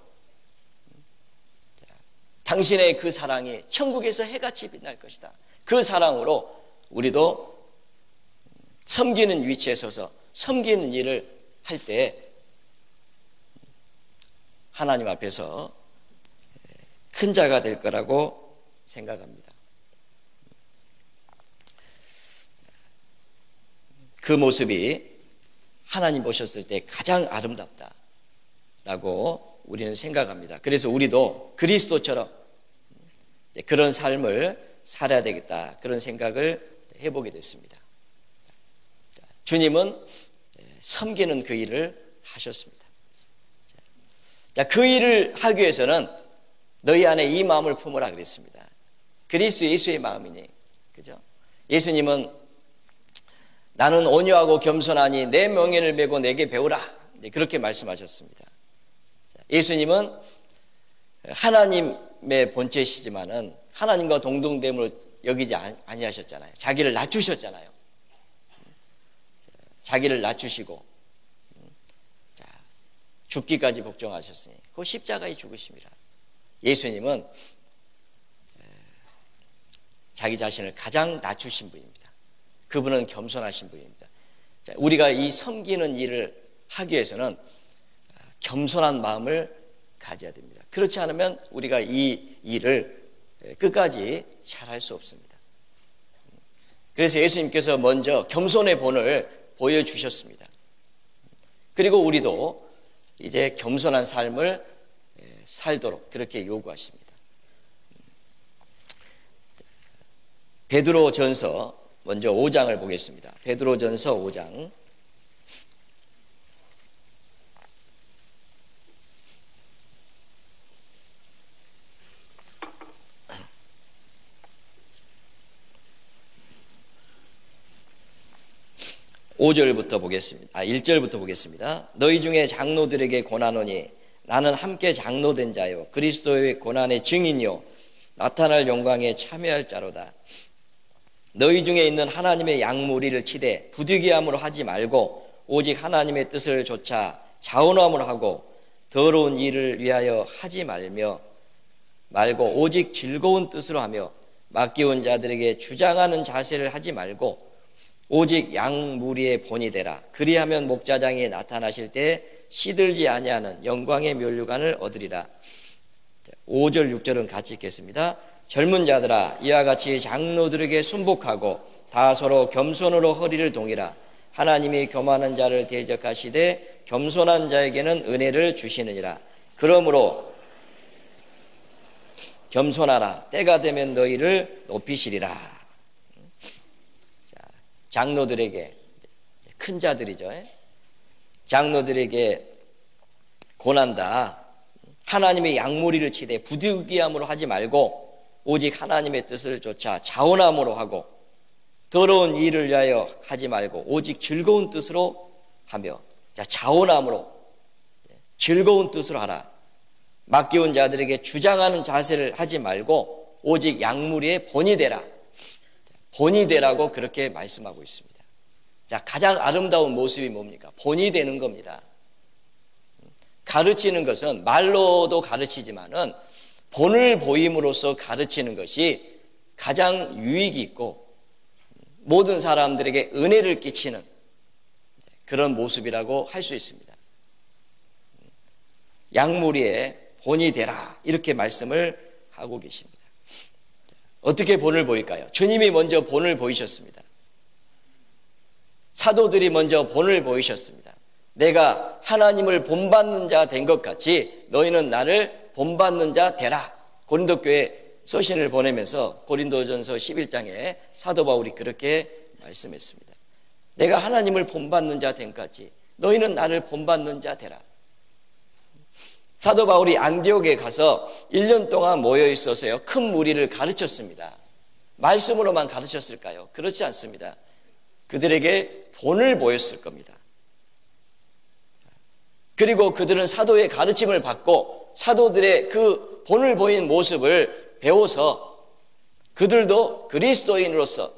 당신의 그 사랑이 천국에서 해같이 빛날 것이다. 그 사랑으로 우리도 섬기는 위치에 서서 섬기는 일을 할 때 하나님 앞에서 큰 자가 될 거라고 생각합니다. 그 모습이 하나님 보셨을 때 가장 아름답다라고 우리는 생각합니다. 그래서 우리도 그리스도처럼 그런 삶을 살아야 되겠다, 그런 생각을 해보게 됐습니다. 주님은 섬기는 그 일을 하셨습니다. 그 일을 하기 위해서는 너희 안에 이 마음을 품으라 그랬습니다. 그리스도 예수의 마음이니, 그죠? 예수님은 나는 온유하고 겸손하니 내 명예를 메고 내게 배우라, 그렇게 말씀하셨습니다. 예수님은 하나님의 본체시지만은 하나님과 동등됨을 여기지 아니하셨잖아요. 자기를 낮추셨잖아요. 자기를 낮추시고 죽기까지 복종하셨으니 그 십자가의 죽으심이라. 예수님은 자기 자신을 가장 낮추신 분입니다. 그분은 겸손하신 분입니다. 우리가 이 섬기는 일을 하기 위해서는 겸손한 마음을 가져야 됩니다. 그렇지 않으면 우리가 이 일을 끝까지 잘할 수 없습니다. 그래서 예수님께서 먼저 겸손의 본을 보여주셨습니다. 그리고 우리도 이제 겸손한 삶을 살도록 그렇게 요구하십니다. 베드로전서 먼저 5장을 보겠습니다. 베드로전서 5장 5절부터 보겠습니다. 1절부터 보겠습니다. 너희 중에 장로들에게 고난하노니 나는 함께 장로된 자요 그리스도의 고난의 증인이요 나타날 영광에 참여할 자로다. 너희 중에 있는 하나님의 양무리를 치되 부득이함으로 하지 말고 오직 하나님의 뜻을 조차 자원함으로 하고 더러운 일을 위하여 하지 말고 오직 즐거운 뜻으로 하며 맡겨온 자들에게 주장하는 자세를 하지 말고 오직 양무리의 본이 되라. 그리하면 목자장이 나타나실 때 시들지 아니하는 영광의 면류관을 얻으리라. 5절 6절은 같이 읽겠습니다. 젊은 자들아 이와 같이 장로들에게 순복하고 다 서로 겸손으로 허리를 동이라. 하나님이 교만한 자를 대적하시되 겸손한 자에게는 은혜를 주시느니라. 그러므로 겸손하라. 때가 되면 너희를 높이시리라. 장로들에게, 큰 자들이죠. 장로들에게 고난다. 하나님의 양무리를 치되 부득이함으로 하지 말고 오직 하나님의 뜻을 쫓아 자원함으로 하고 더러운 일을 위하여 하지 말고 오직 즐거운 뜻으로 하며, 자원함으로 즐거운 뜻으로 하라. 맡겨온 자들에게 주장하는 자세를 하지 말고 오직 양무리의 본이 되라. 본이 되라고 그렇게 말씀하고 있습니다. 자, 가장 아름다운 모습이 뭡니까? 본이 되는 겁니다. 가르치는 것은 말로도 가르치지만은 본을 보임으로써 가르치는 것이 가장 유익이 있고 모든 사람들에게 은혜를 끼치는 그런 모습이라고 할 수 있습니다. 양무리의 본이 되라 이렇게 말씀을 하고 계십니다. 어떻게 본을 보일까요? 주님이 먼저 본을 보이셨습니다. 사도들이 먼저 본을 보이셨습니다. 내가 하나님을 본받는 자 된 것 같이 너희는 나를 본받는 자 되라. 고린도 교회 서신을 보내면서 고린도전서 11장에 사도 바울이 그렇게 말씀했습니다. 내가 하나님을 본받는 자 된까지 너희는 나를 본받는 자 되라. 사도 바울이 안디옥에 가서 1년 동안 모여 있어서요, 큰 무리를 가르쳤습니다. 말씀으로만 가르쳤을까요? 그렇지 않습니다. 그들에게 본을 보였을 겁니다. 그리고 그들은 사도의 가르침을 받고 사도들의 그 본을 보인 모습을 배워서 그들도 그리스도인으로서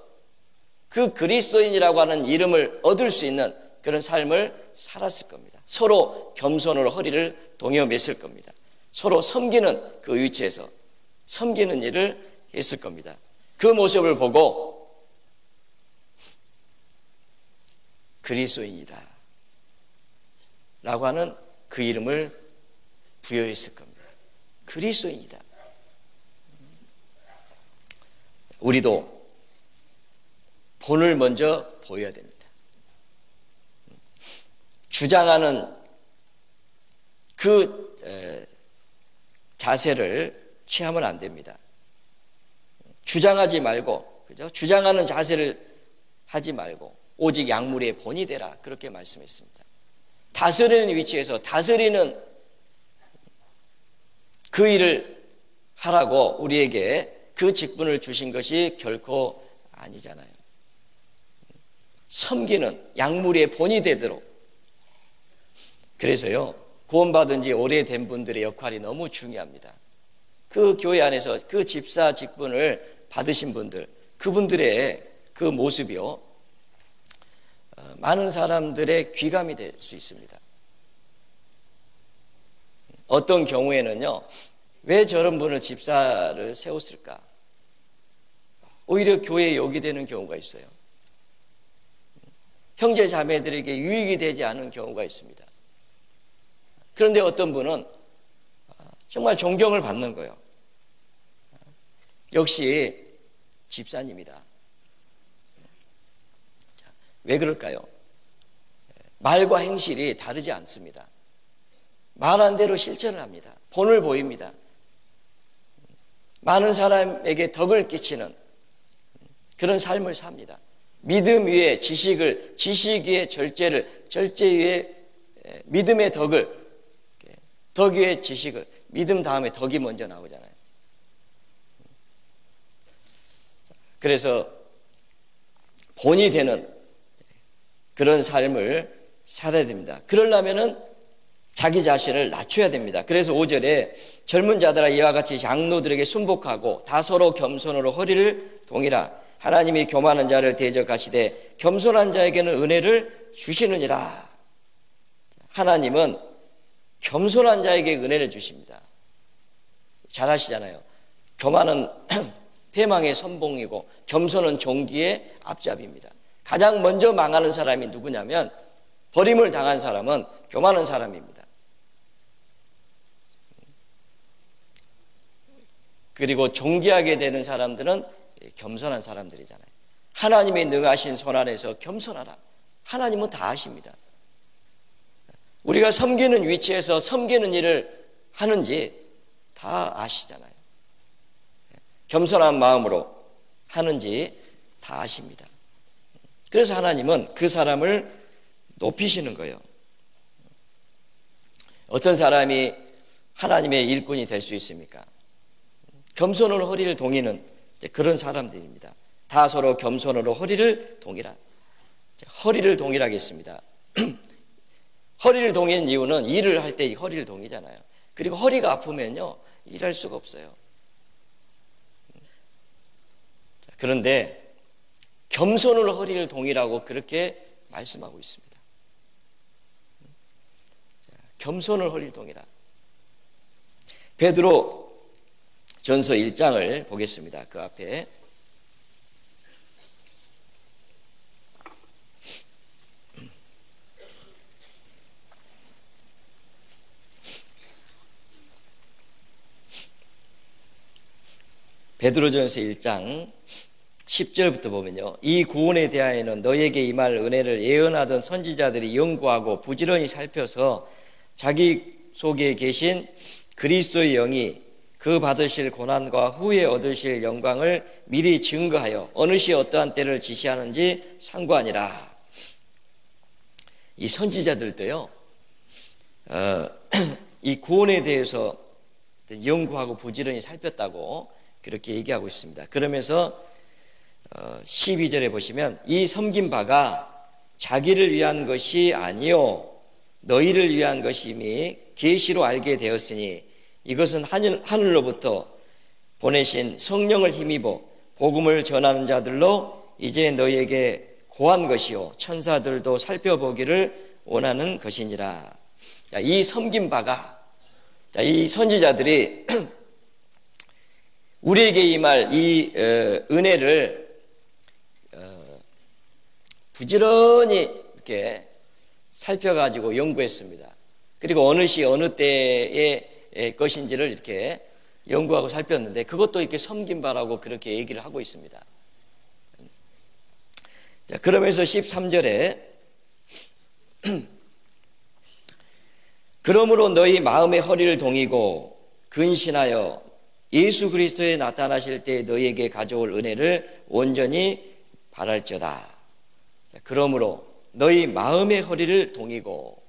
그 그리스도인이라고 하는 이름을 얻을 수 있는 그런 삶을 살았을 겁니다. 서로 겸손으로 허리를 동여 맸을 겁니다. 서로 섬기는 그 위치에서 섬기는 일을 했을 겁니다. 그 모습을 보고 그리스도인이다 라고 하는 그 이름을 부여했을 겁니다. 그리스도인이다. 우리도 본을 먼저 보여야 됩니다. 주장하는 그 자세를 취하면 안 됩니다. 주장하지 말고, 그죠? 주장하는 자세를 하지 말고 오직 약물의 본이 되라, 그렇게 말씀했습니다. 다스리는 위치에서 다스리는 그 일을 하라고 우리에게 그 직분을 주신 것이 결코 아니잖아요. 섬기는 약물의 본이 되도록. 그래서요, 구원받은 지 오래된 분들의 역할이 너무 중요합니다. 그 교회 안에서 그 집사 직분을 받으신 분들, 그분들의 그 모습이요, 많은 사람들의 귀감이 될 수 있습니다. 어떤 경우에는요, 왜 저런 분을 집사를 세웠을까? 오히려 교회에 욕이 되는 경우가 있어요. 형제 자매들에게 유익이 되지 않은 경우가 있습니다. 그런데 어떤 분은 정말 존경을 받는 거예요. 역시 집사님이다. 왜 그럴까요? 말과 행실이 다르지 않습니다. 말한 대로 실천을 합니다. 본을 보입니다. 많은 사람에게 덕을 끼치는 그런 삶을 삽니다. 믿음 위에 지식을, 지식 위에 절제를, 절제 위에 믿음의 덕을, 덕 위에 지식을, 믿음 다음에 덕이 먼저 나오잖아요. 그래서 본이 되는 그런 삶을 살아야 됩니다. 그러려면은 자기 자신을 낮춰야 됩니다. 그래서 5절에 젊은 자들아 이와 같이 장로들에게 순복하고 다 서로 겸손으로 허리를 동이라. 하나님이 교만한 자를 대적하시되 겸손한 자에게는 은혜를 주시느니라. 하나님은 겸손한 자에게 은혜를 주십니다. 잘 아시잖아요. 교만은 패망의 선봉이고 겸손은 종기의 앞잡이입니다. 가장 먼저 망하는 사람이 누구냐면 버림을 당한 사람은 교만한 사람입니다. 그리고 존귀하게 되는 사람들은 겸손한 사람들이잖아요. 하나님의 능하신 손 안에서 겸손하라. 하나님은 다 아십니다. 우리가 섬기는 위치에서 섬기는 일을 하는지 다 아시잖아요. 겸손한 마음으로 하는지 다 아십니다. 그래서 하나님은 그 사람을 높이시는 거예요. 어떤 사람이 하나님의 일꾼이 될 수 있습니까? 겸손으로 허리를 동이는 그런 사람들입니다. 다 서로 겸손으로 허리를 동이라. 허리를 동이라겠습니다. 허리를 동이는 이유는 일을 할 때 허리를 동이잖아요. 그리고 허리가 아프면요, 일할 수가 없어요. 그런데 겸손으로 허리를 동이라고 그렇게 말씀하고 있습니다. 겸손을 허리를 동이라. 베드로 전서 1장을 보겠습니다. 그 앞에 베드로전서 1장 10절부터 보면요, 이 구원에 대하여는 너에게 임할 은혜를 예언하던 선지자들이 연구하고 부지런히 살펴서 자기 속에 계신 그리스도의 영이 그 받으실 고난과 후에 얻으실 영광을 미리 증거하여 어느 시 어떠한 때를 지시하는지 상고하니라. 이 선지자들도요, 이 구원에 대해서 연구하고 부지런히 살폈다고 그렇게 얘기하고 있습니다. 그러면서 12절에 보시면 이 섬긴 바가 자기를 위한 것이 아니요 너희를 위한 것임이 계시로 알게 되었으니 이것은 하늘로부터 보내신 성령을 힘입어 복음을 전하는 자들로 이제 너희에게 고한 것이요 천사들도 살펴보기를 원하는 것이니라. 이 섬긴 바가, 이 선지자들이 우리에게 임할 이 은혜를 부지런히 이렇게 살펴가지고 연구했습니다. 그리고 어느 시 어느 때의 것인지를 이렇게 연구하고 살폈는데 그것도 이렇게 섬긴 바라고 그렇게 얘기를 하고 있습니다. 자, 그러면서 13절에 그러므로 너희 마음의 허리를 동이고 근신하여 예수 그리스도에 나타나실 때 너희에게 가져올 은혜를 온전히 바랄지어다. 그러므로 너희 마음의 허리를 동이고,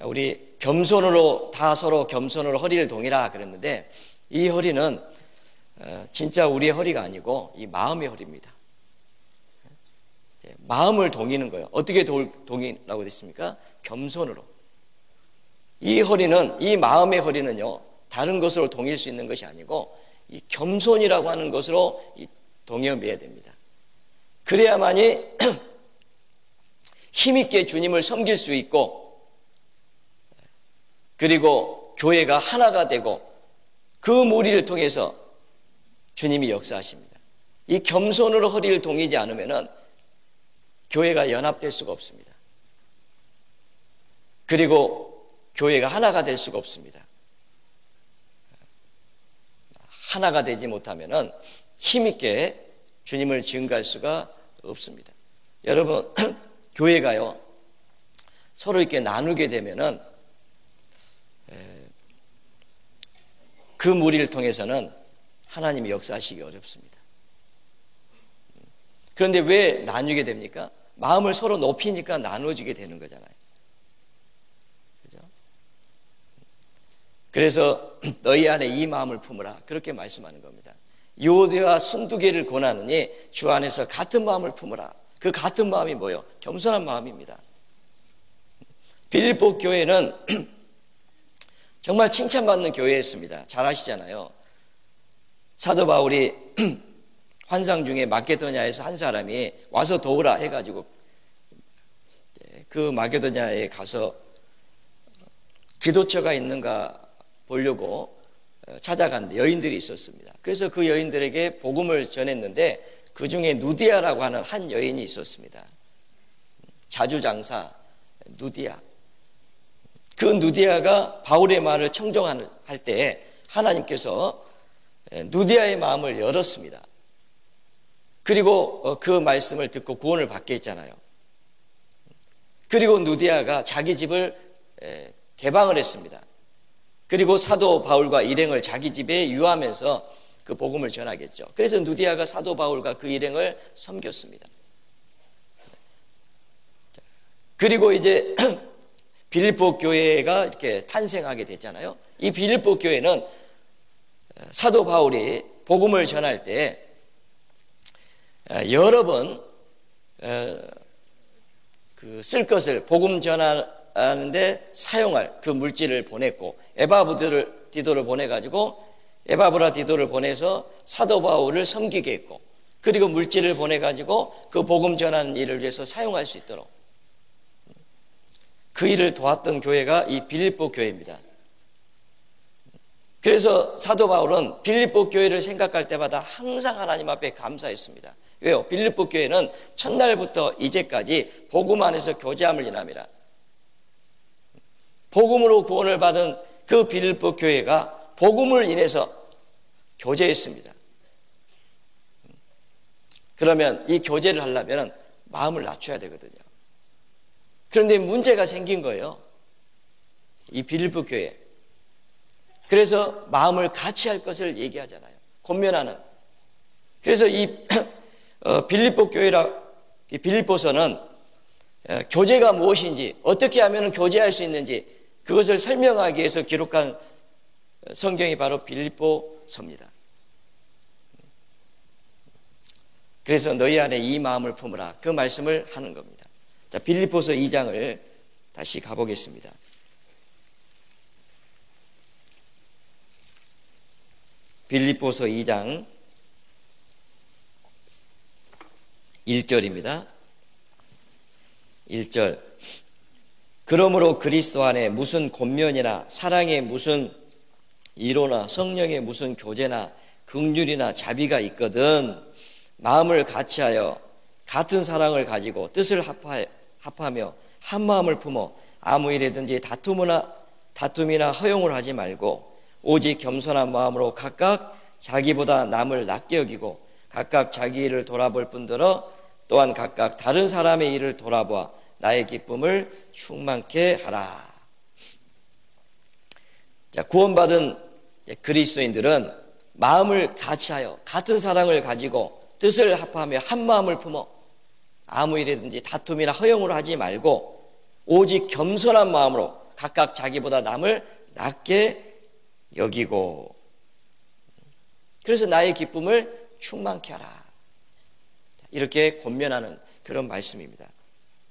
우리 겸손으로 다 서로 겸손으로 허리를 동이라 그랬는데 이 허리는 진짜 우리의 허리가 아니고 이 마음의 허리입니다. 마음을 동이는 거예요. 어떻게 동이라고 됐습니까? 겸손으로. 이 허리는, 이 마음의 허리는요, 다른 것으로 동일 수 있는 것이 아니고 이 겸손이라고 하는 것으로 동여 매야 됩니다. 그래야만이 힘있게 주님을 섬길 수 있고, 그리고 교회가 하나가 되고 그 무리를 통해서 주님이 역사하십니다. 이 겸손으로 허리를 동이지 않으면은 교회가 연합될 수가 없습니다. 그리고 교회가 하나가 될 수가 없습니다. 하나가 되지 못하면은 힘있게 주님을 증거할 수가 없습니다. 여러분, 교회가요, 서로 이렇게 나누게 되면은 그 무리를 통해서는 하나님이 역사하시기 어렵습니다. 그런데 왜 나누게 됩니까? 마음을 서로 높이니까 나눠지게 되는 거잖아요. 그죠? 그래서 너희 안에 이 마음을 품으라, 그렇게 말씀하는 겁니다. 요대와 순두개를 권하느니 주 안에서 같은 마음을 품으라. 그 같은 마음이 뭐예요? 겸손한 마음입니다. 빌립보 교회는 정말 칭찬받는 교회였습니다. 잘 아시잖아요. 사도 바울이 환상 중에 마게도냐에서 한 사람이 와서 도우라 해가지고 그 마게도냐에 가서 기도처가 있는가 보려고 찾아갔는데 여인들이 있었습니다. 그래서 그 여인들에게 복음을 전했는데 그 중에 누디아라고 하는 한 여인이 있었습니다. 자주장사 누디아. 그 누디아가 바울의 말을 청종할 때 하나님께서 누디아의 마음을 열었습니다. 그리고 그 말씀을 듣고 구원을 받게 했잖아요. 그리고 누디아가 자기 집을 개방을 했습니다. 그리고 사도 바울과 일행을 자기 집에 유하면서 그 복음을 전하겠죠. 그래서 누디아가 사도 바울과 그 일행을 섬겼습니다. 그리고 이제 빌립보 교회가 이렇게 탄생하게 됐잖아요. 이 빌립보 교회는 사도 바울이 복음을 전할 때 여러 번 그 쓸 것을 복음 전하는데 사용할 그 물질을 보냈고, 에바브라디도를 보내가지고 에바브라디도를 보내서 사도 바울을 섬기게 했고, 그리고 물질을 보내가지고 그 복음 전하는 일을 위해서 사용할 수 있도록 그 일을 도왔던 교회가 이 빌립보 교회입니다. 그래서 사도 바울은 빌립보 교회를 생각할 때마다 항상 하나님 앞에 감사했습니다. 왜요? 빌립보 교회는 첫날부터 이제까지 복음 안에서 교제함을 인함이라. 복음으로 구원을 받은 그 빌립보 교회가 복음을 인해서 교제했습니다. 그러면 이 교제를 하려면 마음을 낮춰야 되거든요. 그런데 문제가 생긴 거예요. 이 빌립보 교회. 그래서 마음을 같이 할 것을 얘기하잖아요. 권면하는. 그래서 이 빌립보 교회라, 이 빌립보서는 교제가 무엇인지, 어떻게 하면 교제할 수 있는지 그것을 설명하기 위해서 기록한 성경이 바로 빌립보서입니다. 그래서 너희 안에 이 마음을 품으라, 그 말씀을 하는 겁니다. 자, 빌립보서 2장을 다시 가보겠습니다. 빌립보서 2장 1절입니다. 1절. 그러므로 그리스도 안에 무슨 권면이나 사랑의 무슨 이로나 성령의 무슨 교제나 긍휼이나 자비가 있거든 마음을 같이하여 같은 사랑을 가지고 뜻을 합하며 한 마음을 품어 아무 일에든지 다툼이나 허용을 하지 말고 오직 겸손한 마음으로 각각 자기보다 남을 낫게 여기고 각각 자기 일을 돌아볼 뿐더러 또한 각각 다른 사람의 일을 돌아보아 나의 기쁨을 충만케 하라. 자, 구원받은 그리스도인들은 마음을 같이하여 같은 사랑을 가지고 뜻을 합하며 한 마음을 품어 아무 일이든지 다툼이나 허용을 하지 말고 오직 겸손한 마음으로 각각 자기보다 남을 낫게 여기고, 그래서 나의 기쁨을 충만케 하라. 이렇게 권면하는 그런 말씀입니다.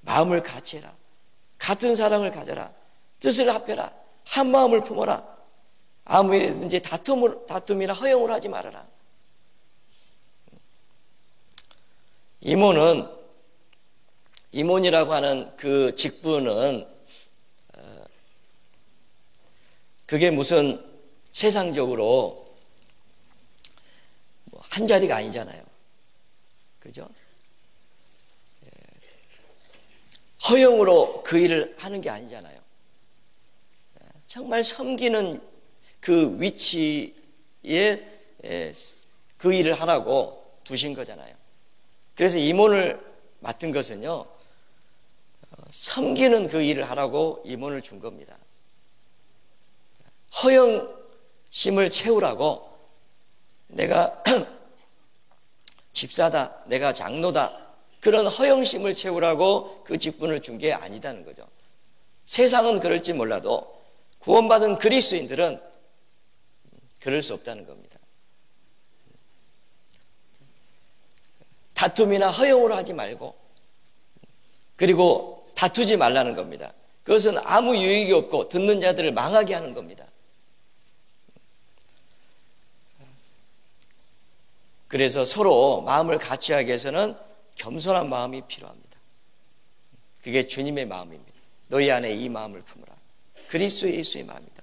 마음을 같이 해라. 같은 사랑을 가져라. 뜻을 합해라. 한 마음을 품어라. 아무 일이든지 다툼이나 허용을 하지 말아라. 임원이라고 하는 그 직분은 그게 무슨 세상적으로 한 자리가 아니잖아요. 그죠? 허용으로 그 일을 하는 게 아니잖아요. 정말 섬기는 그 위치에 그 일을 하라고 두신 거잖아요. 그래서 임원을 맡은 것은요, 섬기는 그 일을 하라고 임원을 준 겁니다. 허영심을 채우라고 내가 집사다, 내가 장로다, 그런 허영심을 채우라고 그 직분을 준 게 아니다는 거죠. 세상은 그럴지 몰라도 구원받은 그리스도인들은 그럴 수 없다는 겁니다. 다툼이나 허용을 하지 말고, 그리고 다투지 말라는 겁니다. 그것은 아무 유익이 없고 듣는 자들을 망하게 하는 겁니다. 그래서 서로 마음을 같이하기 위해서는 겸손한 마음이 필요합니다. 그게 주님의 마음입니다. 너희 안에 이 마음을 품으라. 그리스도 예수의 마음이다.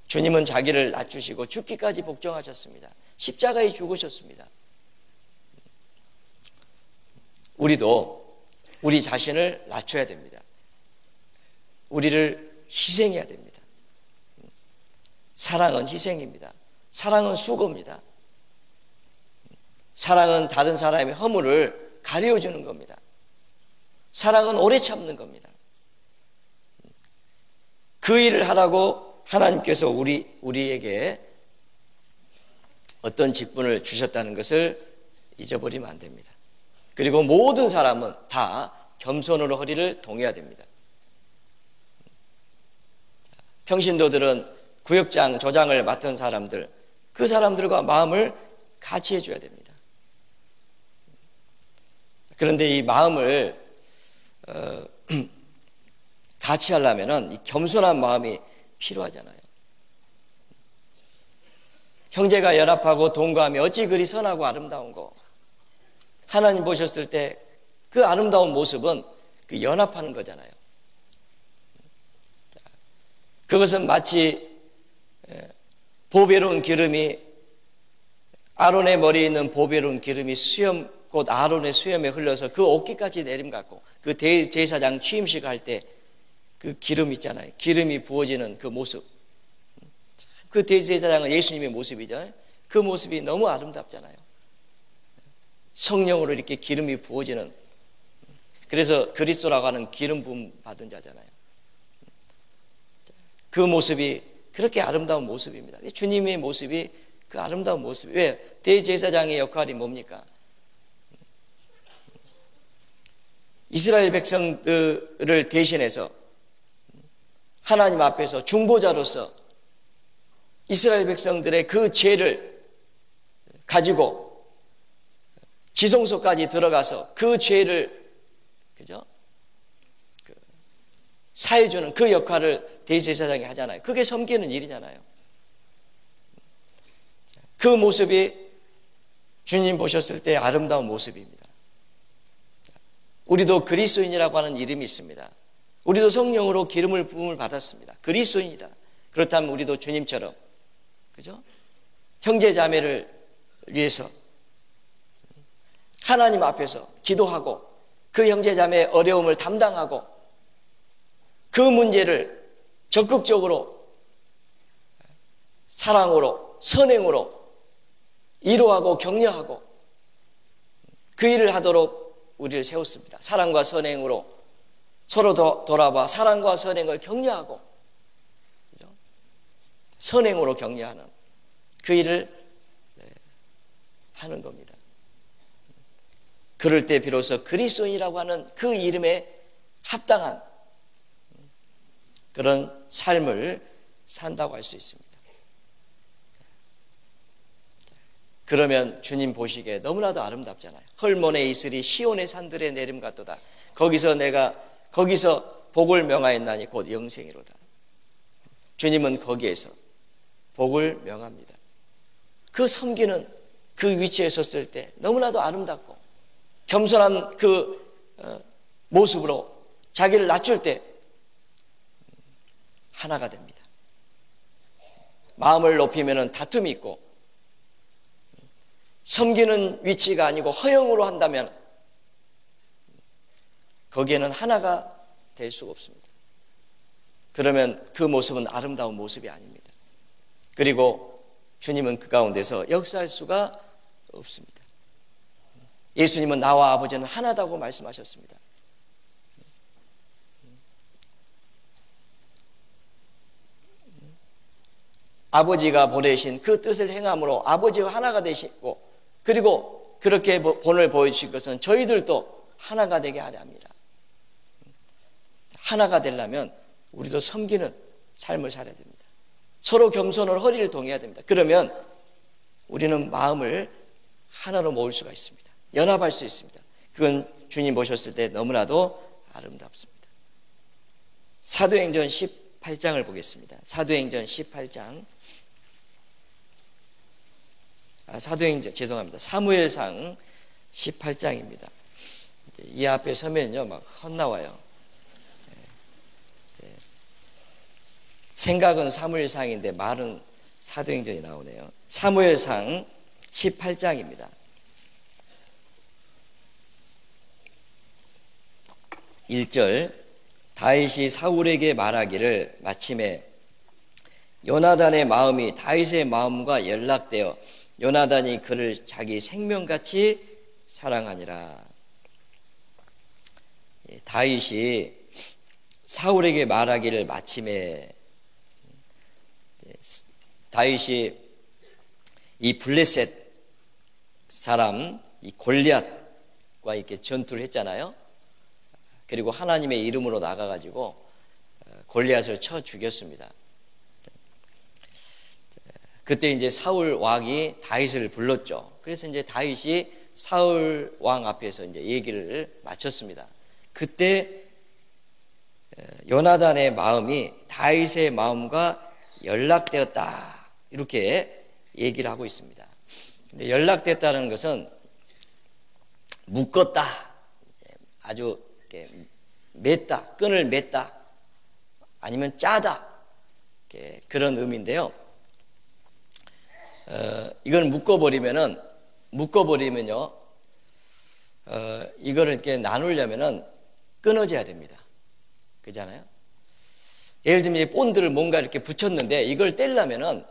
주님은 자기를 낮추시고 죽기까지 복종하셨습니다. 십자가에 죽으셨습니다. 우리도 우리 자신을 낮춰야 됩니다. 우리를 희생해야 됩니다. 사랑은 희생입니다. 사랑은 수고입니다. 사랑은 다른 사람의 허물을 가려주는 겁니다. 사랑은 오래 참는 겁니다. 그 일을 하라고 하나님께서 우리에게 어떤 직분을 주셨다는 것을 잊어버리면 안 됩니다. 그리고 모든 사람은 다 겸손으로 허리를 동여야 됩니다. 평신도들은 구역장, 조장을 맡은 사람들, 그 사람들과 마음을 같이 해줘야 됩니다. 그런데 이 마음을 같이 하려면 이 겸손한 마음이 필요하잖아요. 형제가 연합하고 동거하며 어찌 그리 선하고 아름다운 거. 하나님 보셨을 때 그 아름다운 모습은 그 연합하는 거잖아요. 그것은 마치 보배로운 기름이, 아론의 머리에 있는 보배로운 기름이 곧 아론의 수염에 흘러서 그 옷깃까지 내림갖고 그 대제사장 취임식 할 때 그 기름 있잖아요. 기름이 부어지는 그 모습. 그 대제사장은 예수님의 모습이죠. 그 모습이 너무 아름답잖아요. 성령으로 이렇게 기름이 부어지는, 그래서 그리스도라고 하는 기름 부음 받은 자잖아요. 그 모습이 그렇게 아름다운 모습입니다. 주님의 모습이 그 아름다운 모습이, 왜? 대제사장의 역할이 뭡니까? 이스라엘 백성들을 대신해서 하나님 앞에서 중보자로서 이스라엘 백성들의 그 죄를 가지고 지성소까지 들어가서 그 죄를 사해주는 그 역할을 대제사장이 하잖아요. 그게 섬기는 일이잖아요. 그 모습이 주님 보셨을 때 아름다운 모습입니다. 우리도 그리스도인이라고 하는 이름이 있습니다. 우리도 성령으로 기름을 부음을 받았습니다. 그리스도인이다. 그렇다면 우리도 주님처럼 그죠? 형제 자매를 위해서 하나님 앞에서 기도하고 그 형제 자매의 어려움을 담당하고 그 문제를 적극적으로 사랑으로 선행으로 위로하고 격려하고 그 일을 하도록 우리를 세웠습니다. 사랑과 선행으로 서로 돌아봐 사랑과 선행을 격려하고 선행으로 격려하는 그 일을 하는 겁니다. 그럴 때 비로소 그리스도인이라고 하는 그 이름에 합당한 그런 삶을 산다고 할 수 있습니다. 그러면 주님 보시기에 너무나도 아름답잖아요. 헐몬의 이슬이 시온의 산들에 내림 같도다. 거기서 복을 명하였나니 곧 영생이로다. 주님은 거기에서 복을 명합니다. 그 섬기는 그 위치에 섰을 때 너무나도 아름답고 겸손한 그 모습으로 자기를 낮출 때 하나가 됩니다. 마음을 높이면 다툼이 있고 섬기는 위치가 아니고 허영으로 한다면 거기에는 하나가 될 수가 없습니다. 그러면 그 모습은 아름다운 모습이 아닙니다. 그리고 주님은 그 가운데서 역사할 수가 없습니다. 예수님은 나와 아버지는 하나다고 말씀하셨습니다. 아버지가 보내신 그 뜻을 행함으로 아버지가 하나가 되시고 그리고 그렇게 본을 보여주실 것은 저희들도 하나가 되게 하려 합니다. 하나가 되려면 우리도 섬기는 삶을 살아야 됩니다. 서로 겸손으로 허리를 동해야 됩니다. 그러면 우리는 마음을 하나로 모을 수가 있습니다. 연합할 수 있습니다. 그건 주님 보셨을 때 너무나도 아름답습니다. 사도행전 18장을 보겠습니다. 사도행전 18장. 사무엘상 18장입니다. 이 앞에 서면요 막 헛나와요. 생각은 사무엘상인데 말은 사도행전이 나오네요. 사무엘상 18장입니다. 1절 다윗이 사울에게 말하기를 마침에 요나단의 마음이 다윗의 마음과 연락되어 요나단이 그를 자기 생명같이 사랑하니라. 다윗이 사울에게 말하기를 마침에 다윗이 이 블레셋 사람 이 골리앗과 이렇게 전투를 했잖아요. 그리고 하나님의 이름으로 나가가지고 골리앗을 쳐 죽였습니다. 그때 이제 사울 왕이 다윗을 불렀죠. 그래서 이제 다윗이 사울 왕 앞에서 이제 얘기를 마쳤습니다. 그때 요나단의 마음이 다윗의 마음과 연락되었다. 이렇게 얘기를 하고 있습니다. 근데 연락됐다는 것은 묶었다. 아주 맸다. 끈을 맸다. 아니면 짜다. 그런 의미인데요. 이걸 묶어버리면요, 이거를 이렇게 나누려면은 끊어져야 됩니다. 그잖아요? 예를 들면 본드를 뭔가 이렇게 붙였는데 이걸 떼려면은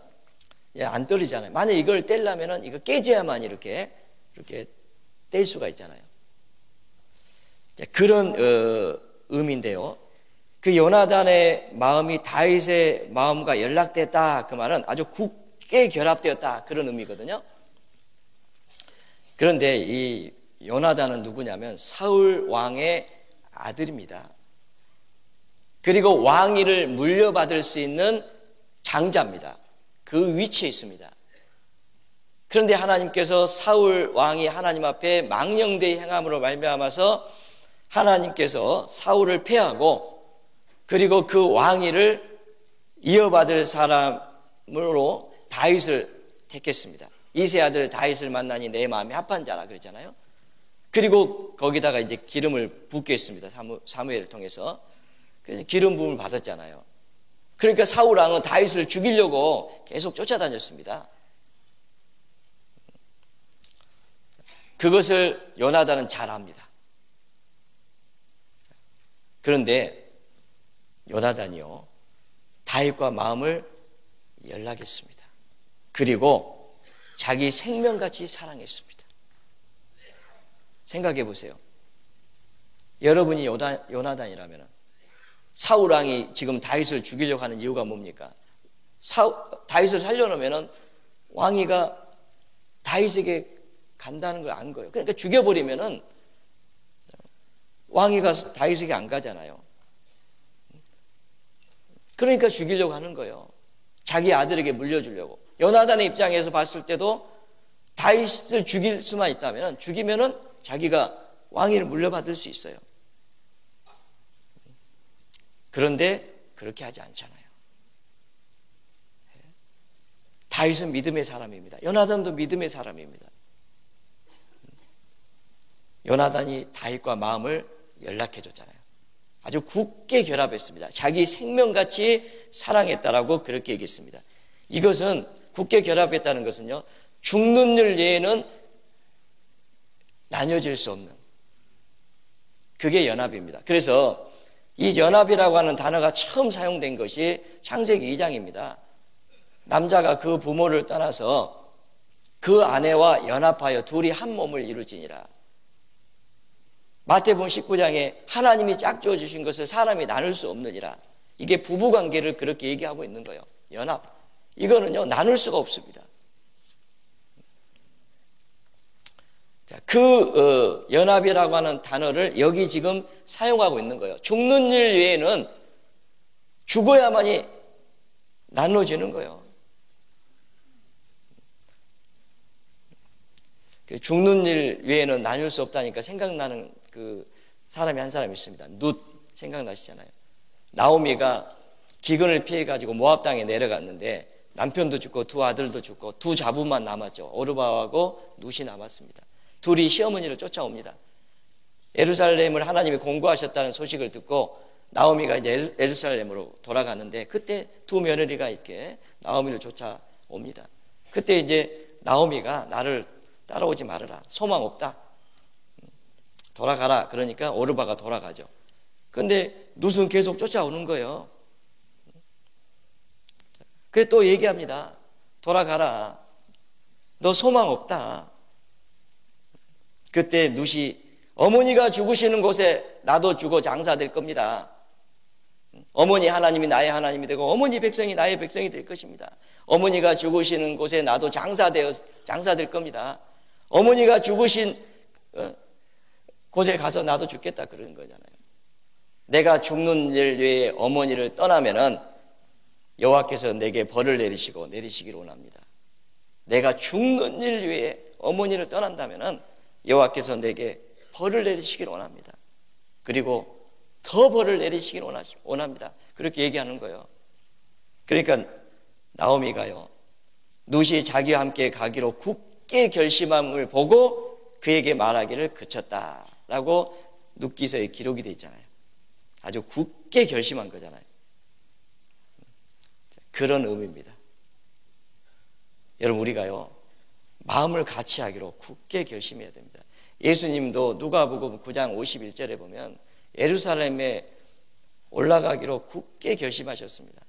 안 떨어지잖아요. 만약 이걸 떼려면은 이거 깨져야만 이렇게 뗄 수가 있잖아요. 그런 의미인데요. 그 요나단의 마음이 다윗의 마음과 연락됐다. 그 말은 아주 굳게 결합되었다. 그런 의미거든요. 그런데 이 요나단은 누구냐면 사울 왕의 아들입니다. 그리고 왕위를 물려받을 수 있는 장자입니다. 그 위치에 있습니다. 그런데 하나님께서 사울 왕이 하나님 앞에 망령되이 행함으로 말미암아서 하나님께서 사울을 패하고 그리고 그 왕위를 이어받을 사람으로 다윗을 택했습니다. 이세 아들 다윗을 만나니 내 마음이 합한 자라 그랬잖아요. 그리고 거기다가 이제 기름을 붓게 했습니다. 사무엘을 통해서. 그래서 기름 부음을 받았잖아요. 그러니까 사울 왕은 다윗을 죽이려고 계속 쫓아다녔습니다. 그것을 요나단은 잘 압니다. 그런데 요나단이요, 다윗과 마음을 연락했습니다. 그리고 자기 생명같이 사랑했습니다. 생각해 보세요. 여러분이 요나단이라면 사울 왕이 지금 다윗을 죽이려고 하는 이유가 뭡니까? 다윗을 살려놓으면 왕위가 다윗에게 간다는 걸 안 거예요. 그러니까 죽여버리면은 왕위가 다윗에게 안 가잖아요. 그러니까 죽이려고 하는 거예요. 자기 아들에게 물려주려고. 요나단의 입장에서 봤을 때도 다윗을 죽일 수만 있다면, 죽이면은 자기가 왕위를 물려받을 수 있어요. 그런데 그렇게 하지 않잖아요. 다윗은 믿음의 사람입니다. 요나단도 믿음의 사람입니다. 요나단이 다윗과 마음을 연락해 줬잖아요. 아주 굳게 결합했습니다. 자기 생명같이 사랑했다라고 그렇게 얘기했습니다. 이것은 굳게 결합했다는 것은요, 죽는 일 외에는 나뉘어질 수 없는, 그게 연합입니다. 그래서 이 연합이라고 하는 단어가 처음 사용된 것이 창세기 2장입니다. 남자가 그 부모를 떠나서 그 아내와 연합하여 둘이 한 몸을 이루지니라. 마태복음 19장에 하나님이 짝지어 주신 것을 사람이 나눌 수 없느니라. 이게 부부관계를 그렇게 얘기하고 있는 거예요. 연합. 이거는요, 나눌 수가 없습니다. 그 연합이라고 하는 단어를 여기 지금 사용하고 있는 거예요. 죽는 일 외에는 죽어야만이 나눠지는 거예요. 죽는 일 외에는 나눌 수 없다니까 생각나는 그 사람이 한 사람이 있습니다. 룻 생각나시잖아요. 나오미가 기근을 피해 가지고 모압 땅에 내려갔는데 남편도 죽고 두 아들도 죽고 두 자부만 남았죠. 오르바하고 룻이 남았습니다. 둘이 시어머니를 쫓아옵니다. 예루살렘을 하나님이 공고하셨다는 소식을 듣고 나오미가 이제 예루살렘으로 돌아가는데 그때 두 며느리가 이렇게 나오미를 쫓아옵니다. 그때 이제 나오미가 나를 따라오지 말아라. 소망 없다. 돌아가라. 그러니까 오르바가 돌아가죠. 근데 룻은 계속 쫓아오는 거예요. 그래 또 얘기합니다. 돌아가라. 너 소망 없다. 그때 룻이 어머니가 죽으시는 곳에 나도 죽어 장사될 겁니다. 어머니 하나님이 나의 하나님이 되고 어머니 백성이 나의 백성이 될 것입니다. 어머니가 죽으시는 곳에 나도 장사될 겁니다. 어머니가 죽으신 곳에 가서 나도 죽겠다 그러는 거잖아요. 내가 죽는 일 외에 어머니를 떠나면은 여호와께서 내게 벌을 내리시기를 원합니다. 내가 죽는 일 외에 어머니를 떠난다면은 여호와께서 내게 벌을 내리시기를 원합니다. 그리고 더 벌을 내리시기를 원합니다. 그렇게 얘기하는 거예요. 그러니까 나오미가요, 룻이 자기와 함께 가기로 굳게 결심함을 보고 그에게 말하기를 그쳤다라고 룻기서에 기록이 되어 있잖아요. 아주 굳게 결심한 거잖아요. 그런 의미입니다. 여러분, 우리가요 마음을 같이 하기로 굳게 결심해야 됩니다. 예수님도 누가복음 9장 51절에 보면 예루살렘에 올라가기로 굳게 결심하셨습니다.